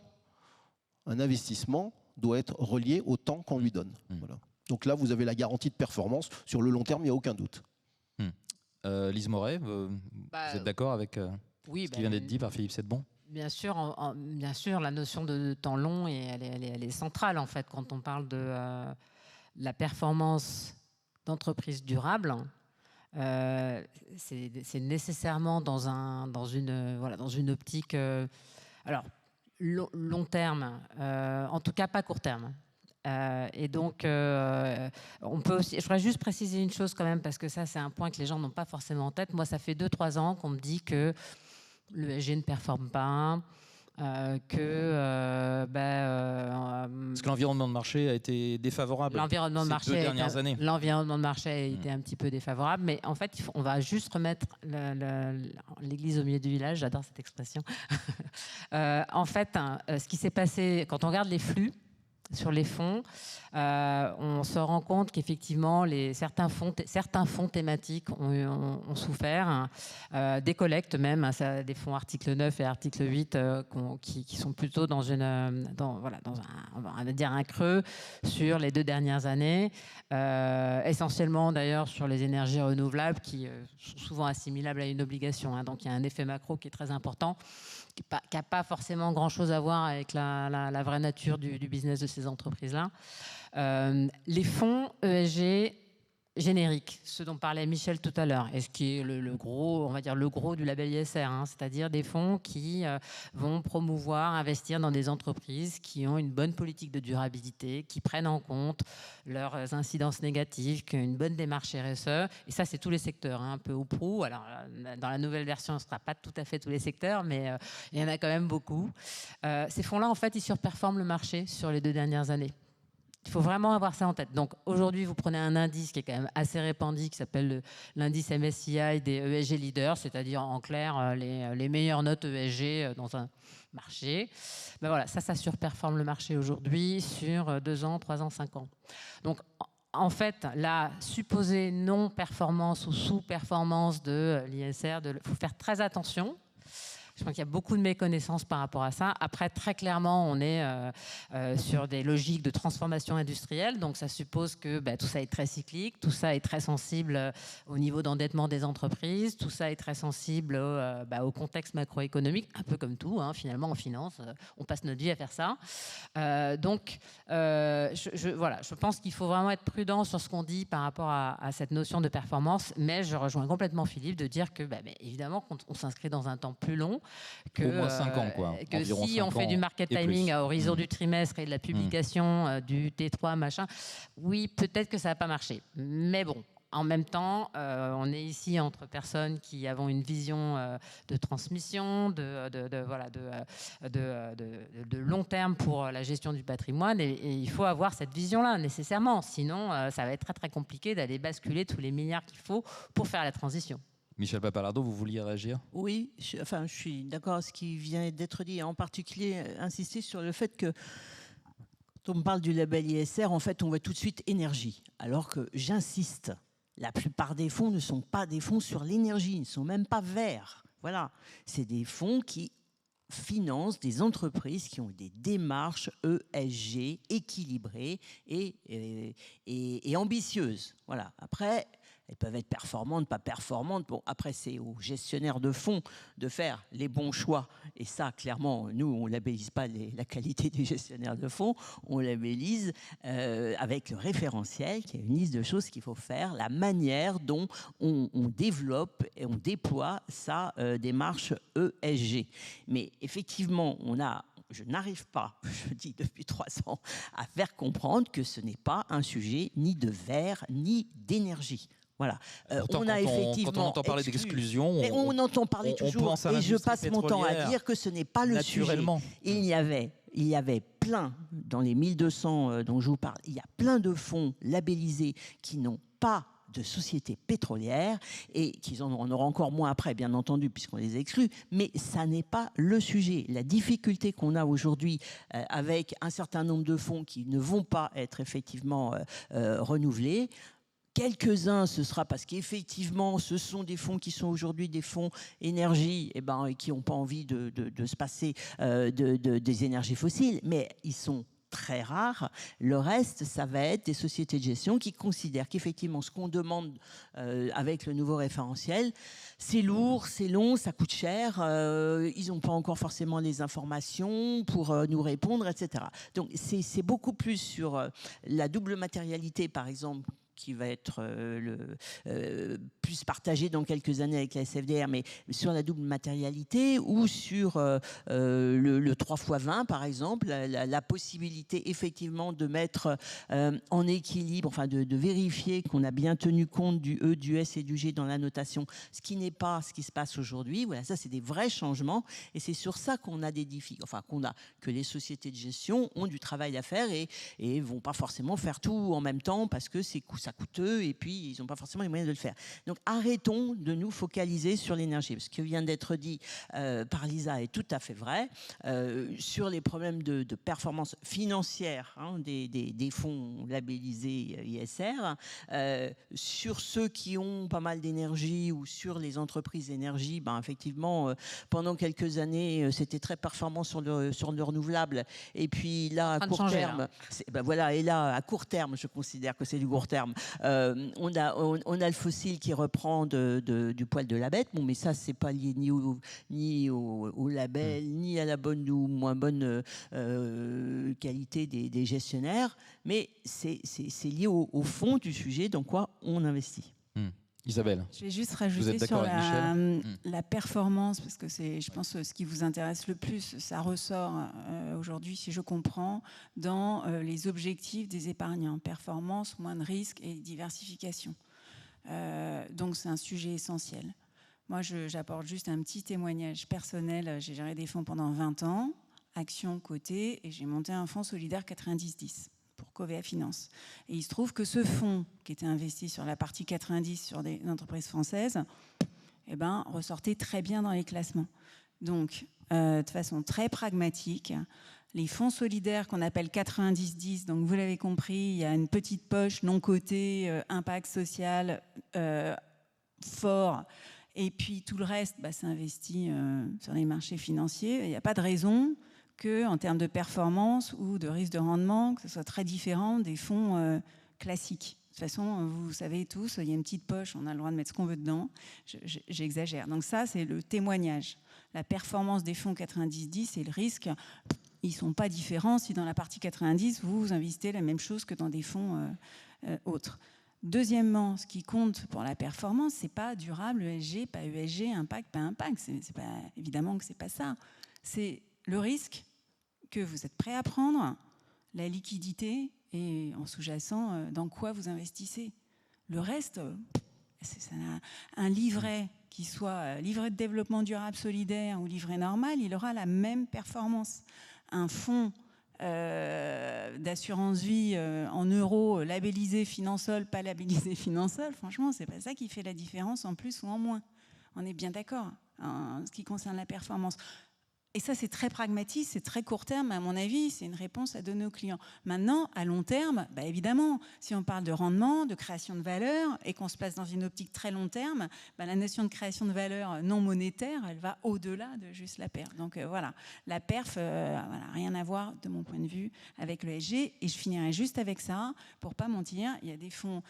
Un investissement doit être relié au temps qu'on lui donne. Voilà. Donc là, vous avez la garantie de performance. Sur le long terme, il n'y a aucun doute. Lise Moret, vous êtes d'accord avec ce qui vient d'être dit par Philippe Sedbon? Bien sûr, bien sûr, la notion de temps long, elle est centrale en fait quand on parle de la performance d'entreprise durable. C'est nécessairement dans une optique long terme, en tout cas pas court terme. Et donc, on peut aussi. Je voudrais juste préciser une chose quand même, parce que ça, c'est un point que les gens n'ont pas forcément en tête. Moi, ça fait 2-3 ans qu'on me dit que l'ESG ne performe pas, parce que l'environnement de marché a été défavorable l'environnement de marché ces 2 dernières années. L'environnement de marché a été un petit peu défavorable, mais en fait, on va juste remettre l'église au milieu du village. J'adore cette expression. En fait, ce qui s'est passé, quand on regarde les flux sur les fonds, on se rend compte qu'effectivement certains fonds thématiques ont souffert, des collectes même, des fonds article 9 et article 8 qui sont plutôt dans on va dire un creux sur les 2 dernières années, essentiellement d'ailleurs sur les énergies renouvelables qui sont souvent assimilables à une obligation, hein. Donc il y a un effet macro qui est très important, qui n'a pas forcément grand-chose à voir avec la vraie nature du business de ces entreprises-là. Les fonds ESG génériques, ce dont parlait Michel tout à l'heure, et ce qui est le gros, on va dire le gros du label ISR, hein, c'est-à-dire des fonds qui vont promouvoir, investir dans des entreprises qui ont une bonne politique de durabilité, qui prennent en compte leurs incidences négatives, qui ont une bonne démarche RSE, et ça c'est tous les secteurs, hein, un peu ou prou. Alors dans la nouvelle version, ce ne sera pas tout à fait tous les secteurs, mais il y en a quand même beaucoup. Ces fonds-là, en fait, ils surperforment le marché sur les 2 dernières années. Il faut vraiment avoir ça en tête. Donc aujourd'hui, vous prenez un indice qui est quand même assez répandu, qui s'appelle l'indice MSCI des ESG leaders, c'est-à-dire en clair les meilleures notes ESG dans un marché. Ben voilà, ça surperforme le marché aujourd'hui sur 2 ans, 3 ans, 5 ans. Donc en fait, la supposée non-performance ou sous-performance de l'ISR, il faut faire très attention. Je pense qu'il y a beaucoup de méconnaissances par rapport à ça. Après, très clairement, on est sur des logiques de transformation industrielle. Donc, ça suppose que tout ça est très cyclique, tout ça est très sensible au niveau d'endettement des entreprises, tout ça est très sensible au contexte macroéconomique, un peu comme tout, hein, finalement, en finance. On passe notre vie à faire ça. Je pense qu'il faut vraiment être prudent sur ce qu'on dit par rapport à cette notion de performance. Mais je rejoins complètement Philippe de dire que, évidemment, quand on s'inscrit dans un temps plus long, au moins 5 ans, quoi. Que si on fait du market timing à horizon du trimestre et de la publication du T3, machin, oui, peut-être que ça va pas marcher. Mais bon, en même temps, on est ici entre personnes qui avons une vision de transmission, de long terme pour la gestion du patrimoine, et il faut avoir cette vision-là nécessairement. Sinon, ça va être très très compliqué d'aller basculer tous les milliards qu'il faut pour faire la transition. Michel Papalardo, vous vouliez réagir ? Oui, je suis d'accord avec ce qui vient d'être dit, en particulier insister sur le fait que quand on parle du label ISR, en fait, on voit tout de suite énergie, alors que j'insiste, la plupart des fonds ne sont pas des fonds sur l'énergie, ils ne sont même pas verts. Voilà, c'est des fonds qui financent des entreprises qui ont des démarches ESG équilibrées et ambitieuses. Voilà. Après, elles peuvent être performantes, pas performantes. Bon, après, c'est aux gestionnaires de fonds de faire les bons choix. Et ça, clairement, nous, on ne labellise pas la qualité des gestionnaires de fonds. On labellise avec le référentiel, qui est une liste de choses qu'il faut faire, la manière dont on développe et on déploie sa démarche ESG. Mais effectivement, je n'arrive pas, je dis depuis 3 ans, à faire comprendre que ce n'est pas un sujet ni de verre, ni d'énergie. Voilà. Pourtant, quand on entend parler d'exclusion, on entend parler toujours, et je passe mon temps à dire que ce n'est pas le sujet. Il y avait plein, dans les 1200 dont je vous parle, il y a plein de fonds labellisés qui n'ont pas de sociétés pétrolières et qu'ils en auront encore moins après, bien entendu, puisqu'on les exclut, mais ça n'est pas le sujet. La difficulté qu'on a aujourd'hui avec un certain nombre de fonds qui ne vont pas être effectivement renouvelés, quelques-uns, ce sera parce qu'effectivement, ce sont des fonds qui sont aujourd'hui des fonds énergie et qui n'ont pas envie de se passer des énergies fossiles, mais ils sont très rares. Le reste, ça va être des sociétés de gestion qui considèrent qu'effectivement, ce qu'on demande avec le nouveau référentiel, c'est lourd, c'est long, ça coûte cher, ils n'ont pas encore forcément les informations pour nous répondre, etc. Donc, c'est beaucoup plus sur la double matérialité, par exemple, qui va être plus partagé dans quelques années avec la SFDR, mais sur la double matérialité ou sur le 3x20, par exemple, la possibilité effectivement de mettre en équilibre, enfin de vérifier qu'on a bien tenu compte du E, du S et du G dans la notation, ce qui n'est pas ce qui se passe aujourd'hui. Voilà, ça c'est des vrais changements et c'est sur ça qu'on a des défis, enfin que les sociétés de gestion ont du travail à faire et vont pas forcément faire tout en même temps parce que ça coûteux et puis ils n'ont pas forcément les moyens de le faire. Donc arrêtons de nous focaliser sur l'énergie. Ce qui vient d'être dit par Lisa est tout à fait vrai. Sur les problèmes de performance financière des fonds labellisés ISR, sur ceux qui ont pas mal d'énergie ou sur les entreprises d'énergie, effectivement, pendant quelques années, c'était très performant sur le renouvelable. Et puis là, à court terme, et là, à court terme, je considère que c'est du court terme. On a le fossile qui reprend du poil de la bête. Bon, mais ça, c'est pas lié ni au label, ni à la bonne ou moins bonne qualité des gestionnaires, mais c'est lié au fond du sujet, dans quoi on investit. Isabelle. Je vais juste rajouter sur la performance, parce que c'est, je pense, ce qui vous intéresse le plus. Ça ressort aujourd'hui, si je comprends, dans les objectifs des épargnants. Performance, moins de risques et diversification. Donc c'est un sujet essentiel. Moi, j'apporte juste un petit témoignage personnel. J'ai géré des fonds pendant 20 ans, actions cotées, et j'ai monté un fonds solidaire 90-10. Pour Covea Finance. Et il se trouve que ce fonds, qui était investi sur la partie 90 sur des entreprises françaises, ressortait très bien dans les classements. Donc, de façon très pragmatique, les fonds solidaires qu'on appelle 90-10, donc vous l'avez compris, il y a une petite poche non cotée, impact social fort, et puis tout le reste, c'est investi sur les marchés financiers. Il n'y a pas de raison qu'en termes de performance ou de risque de rendement, que ce soit très différent des fonds classiques. De toute façon, vous savez tous, il y a une petite poche, on a le droit de mettre ce qu'on veut dedans. J'exagère. Donc ça, c'est le témoignage. La performance des fonds 90-10 et le risque, ils ne sont pas différents si dans la partie 90, vous investissez la même chose que dans des fonds autres. Deuxièmement, ce qui compte pour la performance, ce n'est pas durable, ESG, pas ESG, impact, pas impact. Évidemment que ce n'est pas ça. C'est le risque que vous êtes prêt à prendre, la liquidité et en sous-jacent dans quoi vous investissez. Le reste, c'est un livret qui soit livret de développement durable solidaire ou livret normal, il aura la même performance. Un fonds d'assurance vie en euros labellisé Finansol, pas labellisé Finansol, franchement, c'est pas ça qui fait la différence en plus ou en moins. On est bien d'accord en ce qui concerne la performance. Et ça, c'est très pragmatique, c'est très court terme, à mon avis, c'est une réponse à donner aux clients. Maintenant, à long terme, évidemment, si on parle de rendement, de création de valeur, et qu'on se place dans une optique très long terme, la notion de création de valeur non monétaire, elle va au-delà de juste la perf. Donc voilà, la perf, rien à voir, de mon point de vue, avec le SG. Et je finirai juste avec ça, pour pas mentir, il y a des fonds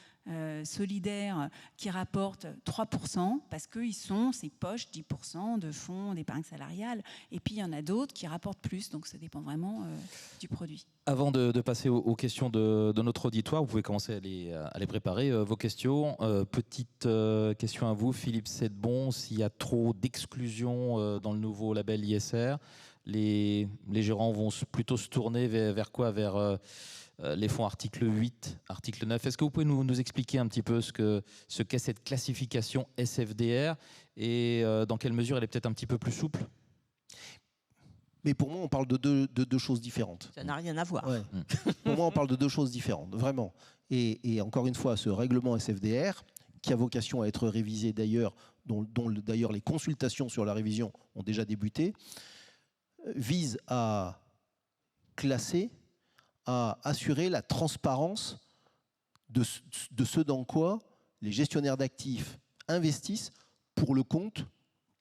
solidaires qui rapportent 3% parce qu'ils sont ces poches 10% de fonds d'épargne salariale. Et puis il y en a d'autres qui rapportent plus, donc ça dépend vraiment du produit. Avant de passer aux questions de notre auditoire, vous pouvez commencer à les préparer, vos questions. Petite question à vous, Philippe Sedbon, s'il y a trop d'exclusion dans le nouveau label ISR, les gérants vont plutôt se tourner vers quoi? Vers les fonds article 8, article 9. Est-ce que vous pouvez nous expliquer un petit peu ce qu'est cette classification SFDR et dans quelle mesure elle est peut-être un petit peu plus souple? Mais pour moi, on parle de deux choses différentes. Ça n'a rien à voir. Ouais. Pour moi, on parle de deux choses différentes, vraiment. Et encore une fois, ce règlement SFDR, qui a vocation à être révisé d'ailleurs, dont d'ailleurs les consultations sur la révision ont déjà débuté, vise à classer, à assurer la transparence de ce dans quoi les gestionnaires d'actifs investissent pour le compte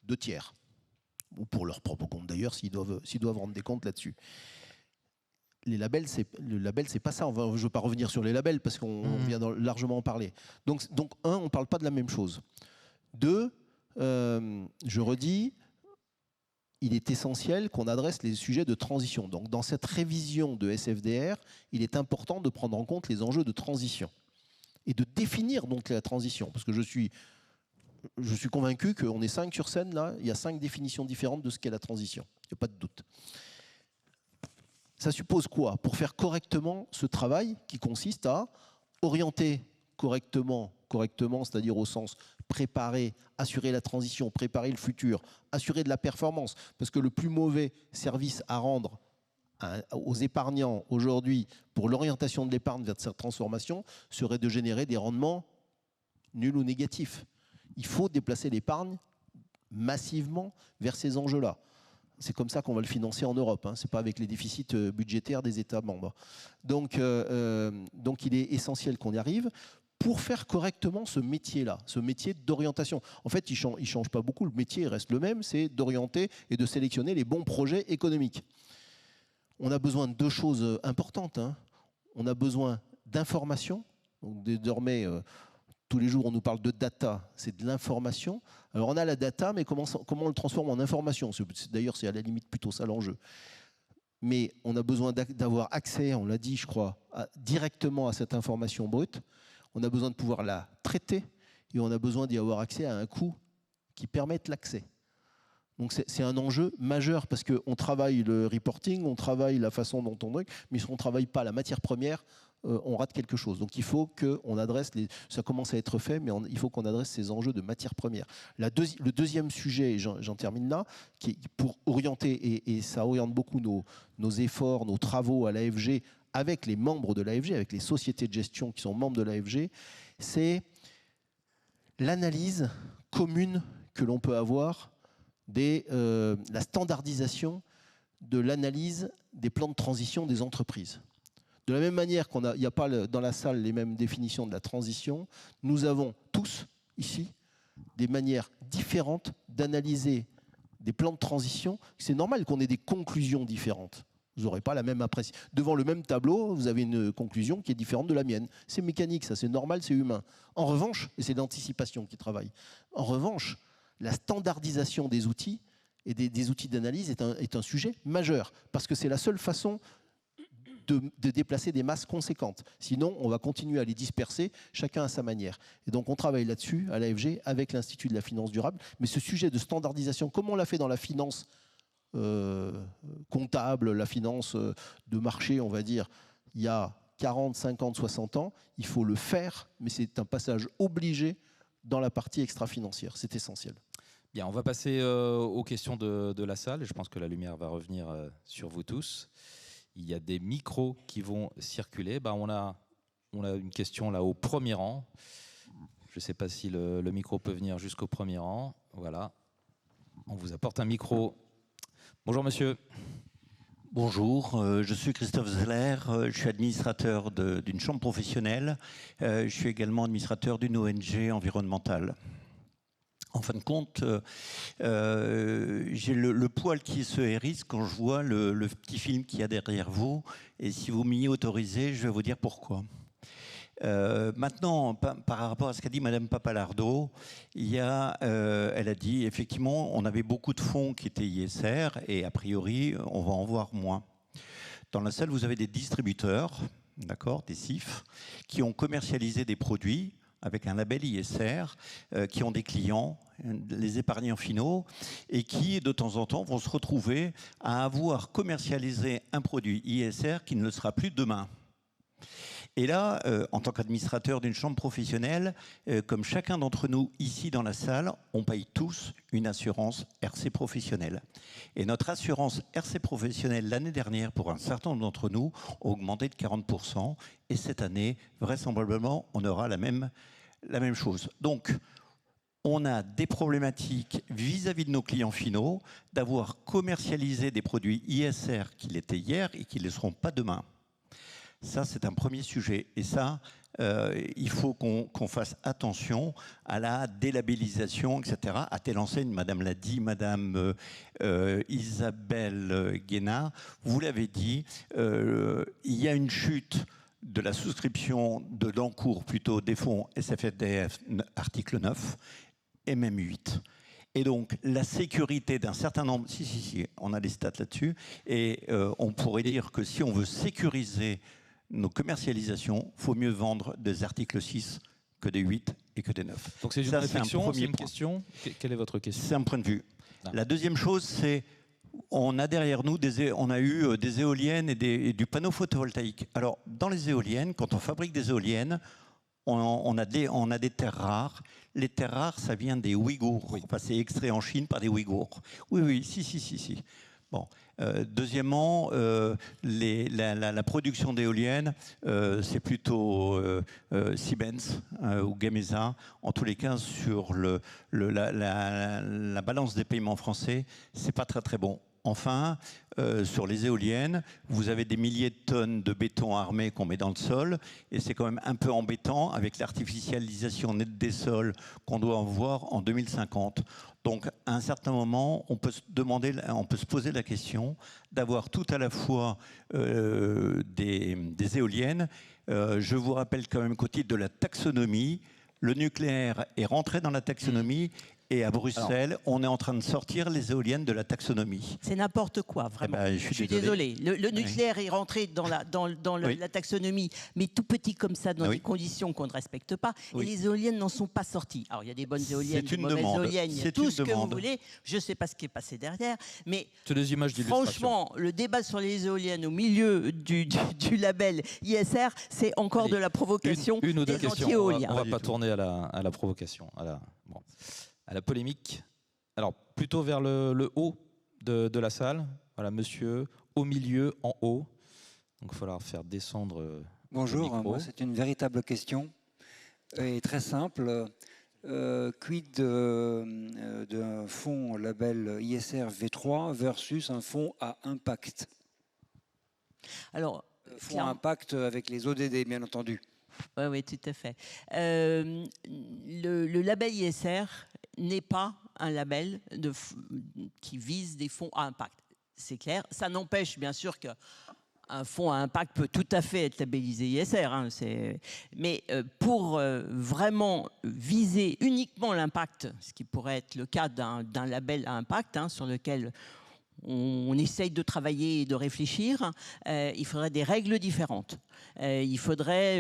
de tiers, ou pour leur propre compte d'ailleurs, s'ils doivent rendre des comptes là-dessus. les labels, le label, c'est pas ça. Je ne veux pas revenir sur les labels parce qu'on vient largement en parler. Donc on ne parle pas de la même chose. 2, je redis, il est essentiel qu'on adresse les sujets de transition. Donc dans cette révision de SFDR, il est important de prendre en compte les enjeux de transition et de définir donc la transition. Parce que je suis convaincu qu'on est 5 sur scène, là, il y a 5 définitions différentes de ce qu'est la transition. Il n'y a pas de doute. Ça suppose quoi? Pour faire correctement ce travail qui consiste à orienter correctement, c'est-à-dire au sens préparer, assurer la transition, préparer le futur, assurer de la performance. Parce que le plus mauvais service à rendre aux épargnants aujourd'hui pour l'orientation de l'épargne vers cette transformation serait de générer des rendements nuls ou négatifs. Il faut déplacer l'épargne massivement vers ces enjeux-là. C'est comme ça qu'on va le financer en Europe. Ce n'est pas avec les déficits budgétaires des États membres. Donc il est essentiel qu'on y arrive pour faire correctement ce métier-là, ce métier d'orientation. En fait, il ne change pas beaucoup. Le métier reste le même, c'est d'orienter et de sélectionner les bons projets économiques. On a besoin de 2 choses importantes. On a besoin d'information. Donc désormais, tous les jours, on nous parle de data, c'est de l'information. Alors, on a la data, mais comment on le transforme en information? D'ailleurs, c'est à la limite plutôt ça l'enjeu. Mais on a besoin d'avoir accès, on l'a dit, je crois, directement à cette information brute. On a besoin de pouvoir la traiter et on a besoin d'y avoir accès à un coût qui permette l'accès. Donc, c'est un enjeu majeur parce qu'on travaille le reporting, on travaille la façon dont on truc, mais si on ne travaille pas la matière première, on rate quelque chose. Donc il faut qu'on adresse, ça commence à être fait, mais il faut qu'on adresse ces enjeux de matière première. Le deuxième sujet, et j'en termine là, qui est pour orienter, et ça oriente beaucoup nos efforts, nos travaux à l'AFG, avec les membres de l'AFG, avec les sociétés de gestion qui sont membres de l'AFG, c'est l'analyse commune que l'on peut avoir la standardisation de l'analyse des plans de transition des entreprises. De la même manière qu'il n'y a pas dans la salle les mêmes définitions de la transition, nous avons tous, ici, des manières différentes d'analyser des plans de transition. C'est normal qu'on ait des conclusions différentes. Vous n'aurez pas la même appréciation. Devant le même tableau, vous avez une conclusion qui est différente de la mienne. C'est mécanique, ça, c'est normal, c'est humain. En revanche, et c'est l'anticipation qui travaille, en revanche, la standardisation des outils et des outils d'analyse est un sujet majeur, parce que c'est la seule façon de déplacer des masses conséquentes. Sinon, on va continuer à les disperser, chacun à sa manière. Et donc, on travaille là-dessus, à l'AFG, avec l'Institut de la finance durable. Mais ce sujet de standardisation, comme on l'a fait dans la finance comptable, la finance de marché, on va dire, il y a 40, 50, 60 ans, il faut le faire, mais c'est un passage obligé dans la partie extra-financière. C'est essentiel. Bien, on va passer aux questions de la salle. Je pense que la lumière va revenir sur vous tous. Il y a des micros qui vont circuler. On a une question là au premier rang. Je ne sais pas si le micro peut venir jusqu'au premier rang. Voilà. On vous apporte un micro. Bonjour monsieur. Bonjour, je suis Christophe Zeller, je suis administrateur d'une chambre professionnelle. Je suis également administrateur d'une ONG environnementale. En fin de compte, j'ai le poil qui se hérisse quand je vois le petit film qu'il y a derrière vous. Et si vous m'y autorisez, je vais vous dire pourquoi. Maintenant, par rapport à ce qu'a dit Madame Papalardo, elle a dit effectivement, on avait beaucoup de fonds qui étaient ISR et a priori, on va en voir moins. Dans la salle, vous avez des distributeurs, d'accord, des CIF, qui ont commercialisé des produits avec un label ISR, qui ont des clients, les épargnants finaux, et qui, de temps en temps, vont se retrouver à avoir commercialisé un produit ISR qui ne le sera plus demain. Et là, en tant qu'administrateur d'une chambre professionnelle, comme chacun d'entre nous ici dans la salle, on paye tous une assurance RC professionnelle. Et notre assurance RC professionnelle l'année dernière, pour un certain nombre d'entre nous, a augmenté de 40%. Et cette année, vraisemblablement, on aura la même chose. Donc, on a des problématiques vis-à-vis de nos clients finaux d'avoir commercialisé des produits ISR qui l'étaient hier et qui ne le seront pas demain. Ça, c'est un premier sujet. Et ça, il faut qu'on fasse attention à la délabellisation, etc. À telle enseigne, Madame l'a dit, Madame Isabelle Guénard, vous l'avez dit, il y a une chute de la souscription de l'encours plutôt des fonds SFDF article 9 et même 8. Et donc, la sécurité d'un certain nombre... Si, on a les stats là-dessus. Et on pourrait dire que si on veut sécuriser nos commercialisations, il faut mieux vendre des articles 6 que des 8 et que des 9. Donc c'est une réflexion, c'est une question. Quelle est votre question? C'est un point de vue. La deuxième chose, c'est on a derrière nous on a eu des éoliennes et du panneau photovoltaïque. Alors, dans les éoliennes, quand on fabrique des éoliennes, on a des terres rares. Les terres rares, ça vient des Ouïghours. Oui. Enfin, c'est extrait en Chine par des Ouïghours. Oui, si. Bon. Deuxièmement, la production d'éoliennes, c'est plutôt Siemens ou Gamesa. En tous les cas, sur la balance des paiements français, c'est pas très bon. Enfin, sur les éoliennes, vous avez des milliers de tonnes de béton armé qu'on met dans le sol, et c'est quand même un peu embêtant avec l'artificialisation nette des sols qu'on doit avoir en 2050. Donc, à un certain moment, on peut se poser la question d'avoir tout à la fois des éoliennes. Je vous rappelle quand même qu'au titre de la taxonomie, le nucléaire est rentré dans la taxonomie. Et à Bruxelles, on est en train de sortir les éoliennes de la taxonomie. C'est n'importe quoi, vraiment. Je suis désolé. Le nucléaire est rentré dans la taxonomie, mais tout petit comme ça, dans des conditions qu'on ne respecte pas. Et les éoliennes n'en sont pas sorties. Alors, il y a des bonnes éoliennes, des mauvaises éoliennes, il y a tout ce que vous voulez. Je ne sais pas ce qui est passé derrière. Mais des images franchement, le débat sur les éoliennes au milieu du label ISR, c'est encore de la provocation une ou deux des questions. anti-éoliens. On ne va pas tourner à la provocation, à la polémique. Alors, plutôt vers le haut de la salle. Voilà, monsieur, au milieu, en haut. Donc, il va falloir faire descendre. Bonjour, moi, c'est une véritable question et très simple. Quid d'un fonds label ISR V3 versus un fonds à impact? Alors, fonds à impact avec les ODD, bien entendu. Oui, tout à fait. Le label ISR n'est pas un label qui vise des fonds à impact. C'est clair. Ça n'empêche bien sûr qu'un fonds à impact peut tout à fait être labellisé ISR. Mais pour vraiment viser uniquement l'impact, ce qui pourrait être le cas d'un label à impact, sur lequel on essaye de travailler et de réfléchir, il faudrait des règles différentes. Il faudrait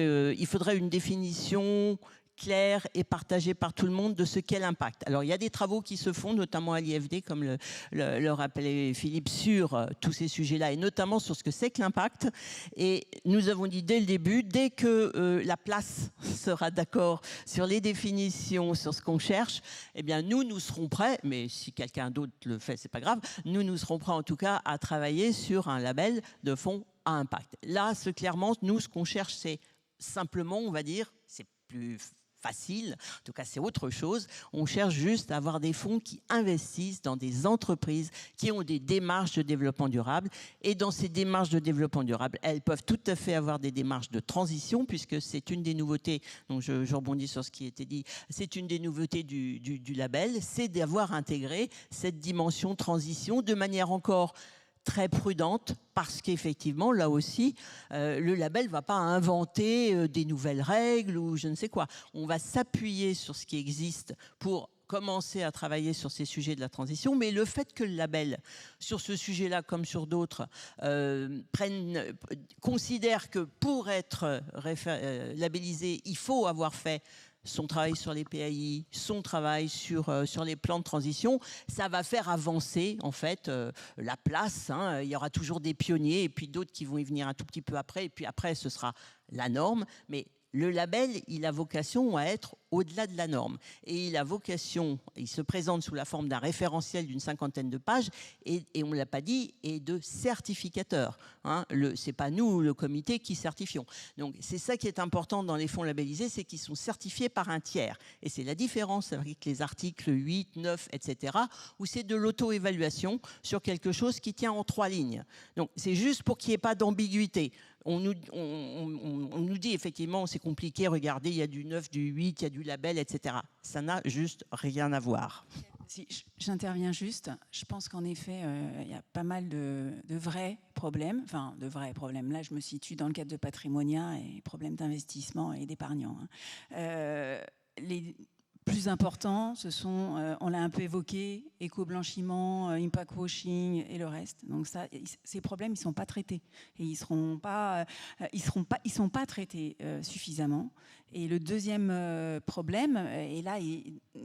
une définition claire et partagée par tout le monde de ce qu'est l'impact. Alors, il y a des travaux qui se font, notamment à l'IFD, comme le rappelait Philippe, sur tous ces sujets-là, et notamment sur ce que c'est que l'impact. Et nous avons dit dès le début, dès que la place sera d'accord sur les définitions, sur ce qu'on cherche, eh bien, nous serons prêts, mais si quelqu'un d'autre le fait, c'est pas grave, nous serons prêts en tout cas à travailler sur un label de fonds à impact. Là, clairement, nous, ce qu'on cherche, c'est simplement, on va dire, c'est plus facile, en tout cas c'est autre chose, on cherche juste à avoir des fonds qui investissent dans des entreprises qui ont des démarches de développement durable, et dans ces démarches de développement durable, elles peuvent tout à fait avoir des démarches de transition, puisque c'est une des nouveautés, donc je rebondis sur ce qui a été dit, c'est une des nouveautés du label, c'est d'avoir intégré cette dimension transition de manière encore très prudente, parce qu'effectivement, là aussi, le label ne va pas inventer des nouvelles règles ou je ne sais quoi. On va s'appuyer sur ce qui existe pour commencer à travailler sur ces sujets de la transition, mais le fait que le label, sur ce sujet-là comme sur d'autres, considère que pour être labellisé, il faut avoir fait son travail sur les PAI, son travail sur les plans de transition, ça va faire avancer en fait la place. Il y aura toujours des pionniers et puis d'autres qui vont y venir un tout petit peu après, et puis après ce sera la norme. Mais le label, il a vocation à être au-delà de la norme. Et il a vocation, il se présente sous la forme d'un référentiel d'une 50aine de pages, et on ne l'a pas dit, et de certificateurs. Ce n'est pas nous, le comité, qui certifions. Donc c'est ça qui est important dans les fonds labellisés, c'est qu'ils sont certifiés par un tiers. Et c'est la différence avec les articles 8, 9, etc., où c'est de l'auto-évaluation sur quelque chose qui tient en 3 lignes. Donc c'est juste pour qu'il n'y ait pas d'ambiguïté. on nous dit effectivement c'est compliqué, regardez, il y a du 9, du 8, il y a du label, etc. Ça n'a juste rien à voir. Si j'interviens juste, je pense qu'en effet, il y a pas mal de vrais problèmes, enfin de vrais problèmes. Là, je me situe dans le cadre de Patrimonia et problèmes d'investissement et d'épargnants. Les plus importants, ce sont, on l'a un peu évoqué, éco-blanchiment, impact washing et le reste. Donc ça, ces problèmes, ils ne sont pas traités et ils sont pas traités suffisamment. Et le deuxième problème, et là,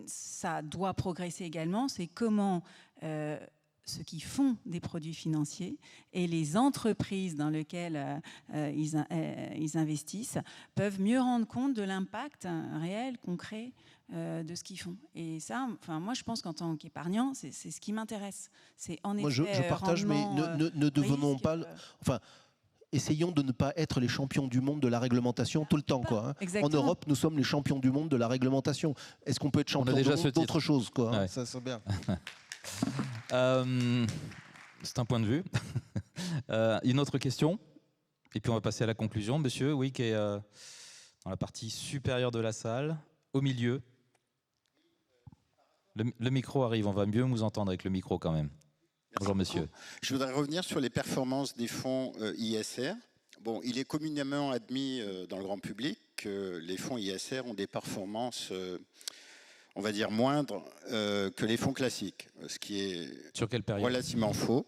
ça doit progresser également, c'est comment ceux qui font des produits financiers et les entreprises dans lesquelles ils investissent peuvent mieux rendre compte de l'impact réel, concret de ce qu'ils font. Et ça, enfin, moi, je pense qu'en tant qu'épargnant, c'est ce qui m'intéresse. C'est en effet. Moi, je partage, mais ne devenons pas. Enfin, essayons de ne pas être les champions du monde de la réglementation tout le temps, quoi. En Europe, nous sommes les champions du monde de la réglementation. Est-ce qu'on peut être champion du monde d'autre chose, quoi? Ouais. Ça, c'est bien. C'est un point de vue. Une autre question, et puis on va passer à la conclusion. Monsieur, oui, qui est dans la partie supérieure de la salle, au milieu. Le micro arrive, on va mieux vous entendre avec le micro quand même. Bonjour monsieur. Je voudrais revenir sur les performances des fonds ISR. Bon, il est communément admis dans le grand public que les fonds ISR ont des performances, on va dire, moindres que les fonds classiques, ce qui est sur quelle période relativement faux,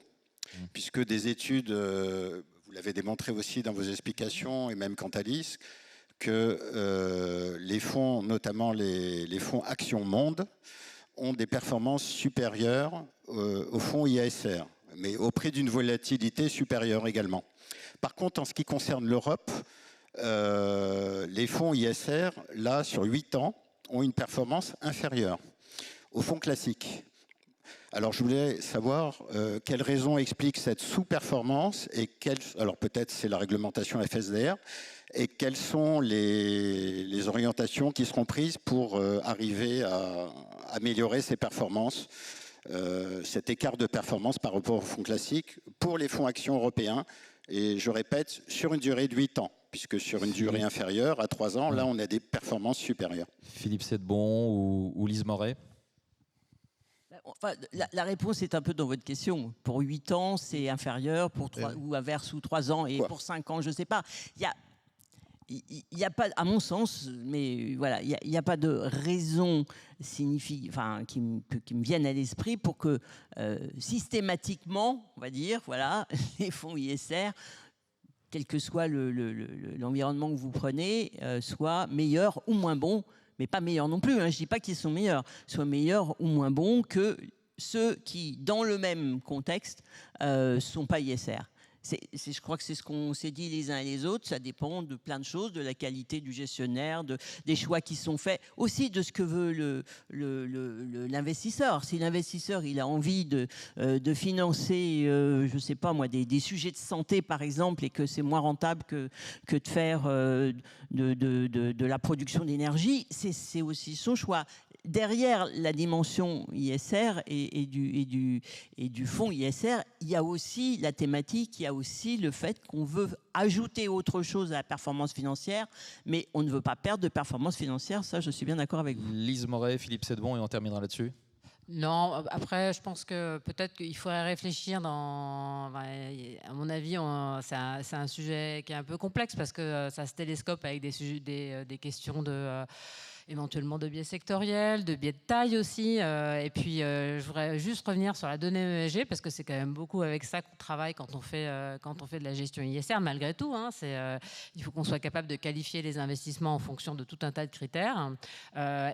puisque des études, vous l'avez démontré aussi dans vos explications, et même Cantalis, que les fonds, notamment les fonds Action Monde, ont des performances supérieures aux fonds ISR, mais au prix d'une volatilité supérieure également. Par contre, en ce qui concerne l'Europe, les fonds ISR, là, sur 8 ans, ont une performance inférieure aux fonds classiques. Alors, je voulais savoir quelles raisons expliquent cette sous-performance et alors peut-être c'est la réglementation FSDR, et quelles sont les orientations qui seront prises pour arriver à améliorer ces performances, cet écart de performance par rapport aux fonds classiques pour les fonds actions européens, et je répète, sur une durée de 8 ans, puisque sur une durée inférieure, à 3 ans, là on a des performances supérieures. Philippe Sedbon ou Lise Moret? Enfin, la réponse est un peu dans votre question. Pour 8 ans, c'est inférieur, pour 3, ou inverse, ou 3 ans, et pour 5 ans, je ne sais pas. Il n'y a pas, à mon sens, mais voilà, il n'y a pas de raison qui me vienne à l'esprit pour que systématiquement, on va dire, voilà, les fonds ISR, quel que soit l'environnement que vous prenez, soient meilleurs ou moins bons, mais pas meilleurs non plus, hein, je ne dis pas qu'ils sont meilleurs, soient meilleurs ou moins bons que ceux qui, dans le même contexte, ne sont pas ISR. Je crois que c'est ce qu'on s'est dit les uns et les autres, ça dépend de plein de choses, de la qualité du gestionnaire, des choix qui sont faits, aussi de ce que veut l'investisseur. Si l'investisseur il a envie de financer, je ne sais pas moi, des sujets de santé par exemple, et que c'est moins rentable que de faire de la production d'énergie, c'est aussi son choix. Derrière la dimension ISR et du fonds ISR, il y a aussi la thématique, il y a aussi le fait qu'on veut ajouter autre chose à la performance financière, mais on ne veut pas perdre de performance financière, ça je suis bien d'accord avec vous. Lise Moret, Philippe Sedbon, et on terminera là-dessus. Non, après, je pense que peut-être qu'il faudrait réfléchir à mon avis, c'est un sujet qui est un peu complexe parce que ça se télescope avec des questions éventuellement de biais sectoriels, de biais de taille aussi. Et puis, je voudrais juste revenir sur la donnée ESG parce que c'est quand même beaucoup avec ça qu'on travaille quand on fait de la gestion ISR, malgré tout. Hein, il faut qu'on soit capable de qualifier les investissements en fonction de tout un tas de critères.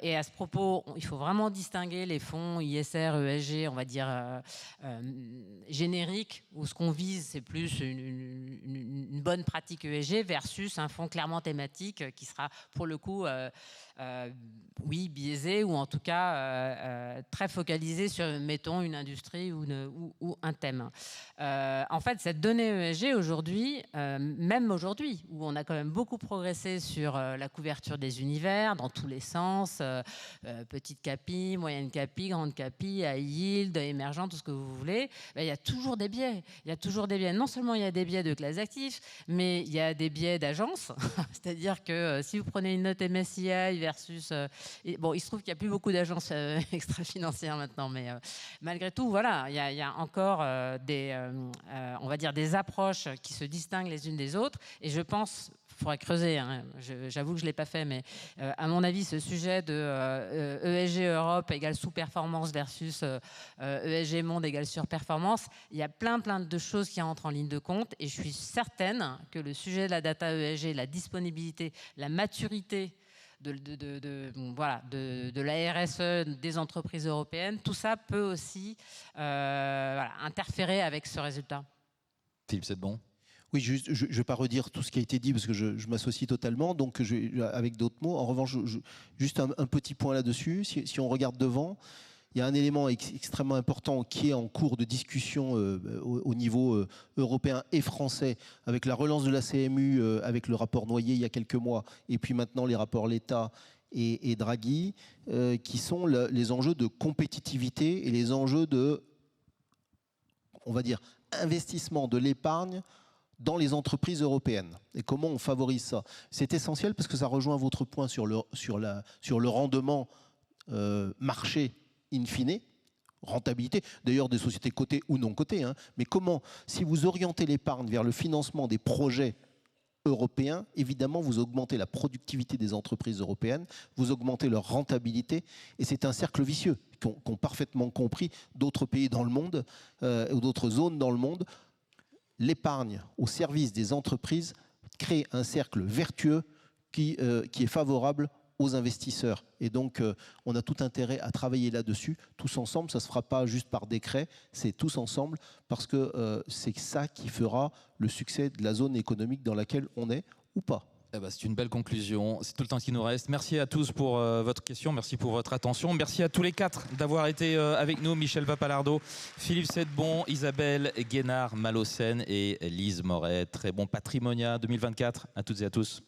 Et à ce propos, il faut vraiment distinguer les fonds ISR, ESG, on va dire génériques, où ce qu'on vise, c'est plus une bonne pratique ESG versus un fonds clairement thématique qui sera pour le coup oui, biaisé ou en tout cas très focalisé sur, mettons, une industrie ou un thème. En fait, cette donnée ESG aujourd'hui, même aujourd'hui, où on a quand même beaucoup progressé sur la couverture des univers dans tous les sens, petite capi, moyenne capi, grande capi, high yield, émergent, tout ce que vous voulez, il y a toujours des biais. Il y a toujours des biais. Non seulement il y a des biais de classe d'actifs, mais il y a des biais d'agence. C'est-à-dire que si vous prenez une note MSCI versus... bon, il se trouve qu'il n'y a plus beaucoup d'agences extra-financières maintenant, mais malgré tout, voilà, il y a encore on va dire des approches qui se distinguent les unes des autres. Et je pense... Il faudrait creuser, hein. J'avoue que je ne l'ai pas fait, mais à mon avis, ce sujet de ESG Europe égale sous-performance versus ESG Monde égale surperformance, il y a plein de choses qui rentrent en ligne de compte et je suis certaine que le sujet de la data ESG, la disponibilité, la maturité de la RSE des entreprises européennes, tout ça peut aussi interférer avec ce résultat. Philippe Sedbon. Oui, juste, je ne vais pas redire tout ce qui a été dit parce que je m'associe totalement, donc avec d'autres mots. En revanche, juste un petit point là-dessus. Si on regarde devant, il y a un élément extrêmement important qui est en cours de discussion au niveau européen et français, avec la relance de la CMU, avec le rapport Noyer il y a quelques mois, et puis maintenant les rapports Letta et Draghi, qui sont les enjeux de compétitivité et les enjeux de, on va dire, investissement de l'épargne dans les entreprises européennes. Et comment on favorise ça? C'est essentiel parce que ça rejoint votre point sur le rendement marché in fine, rentabilité, d'ailleurs des sociétés cotées ou non cotées. Hein. Mais comment, si vous orientez l'épargne vers le financement des projets européens, évidemment, vous augmentez la productivité des entreprises européennes, vous augmentez leur rentabilité, et c'est un cercle vicieux qu'ont parfaitement compris d'autres pays dans le monde, ou d'autres zones dans le monde. L'épargne au service des entreprises crée un cercle vertueux qui est favorable aux investisseurs. Et donc, on a tout intérêt à travailler là-dessus, tous ensemble. Ça ne se fera pas juste par décret, c'est tous ensemble, parce que c'est ça qui fera le succès de la zone économique dans laquelle on est, ou pas. Eh ben, c'est une belle conclusion. C'est tout le temps qui nous reste. Merci à tous pour votre question. Merci pour votre attention. Merci à tous les quatre d'avoir été avec nous. Michel Papalardo, Philippe Sedbon, Isabelle Guénard-Malocène et Lise Moret. Très bon Patrimonia 2024 à toutes et à tous.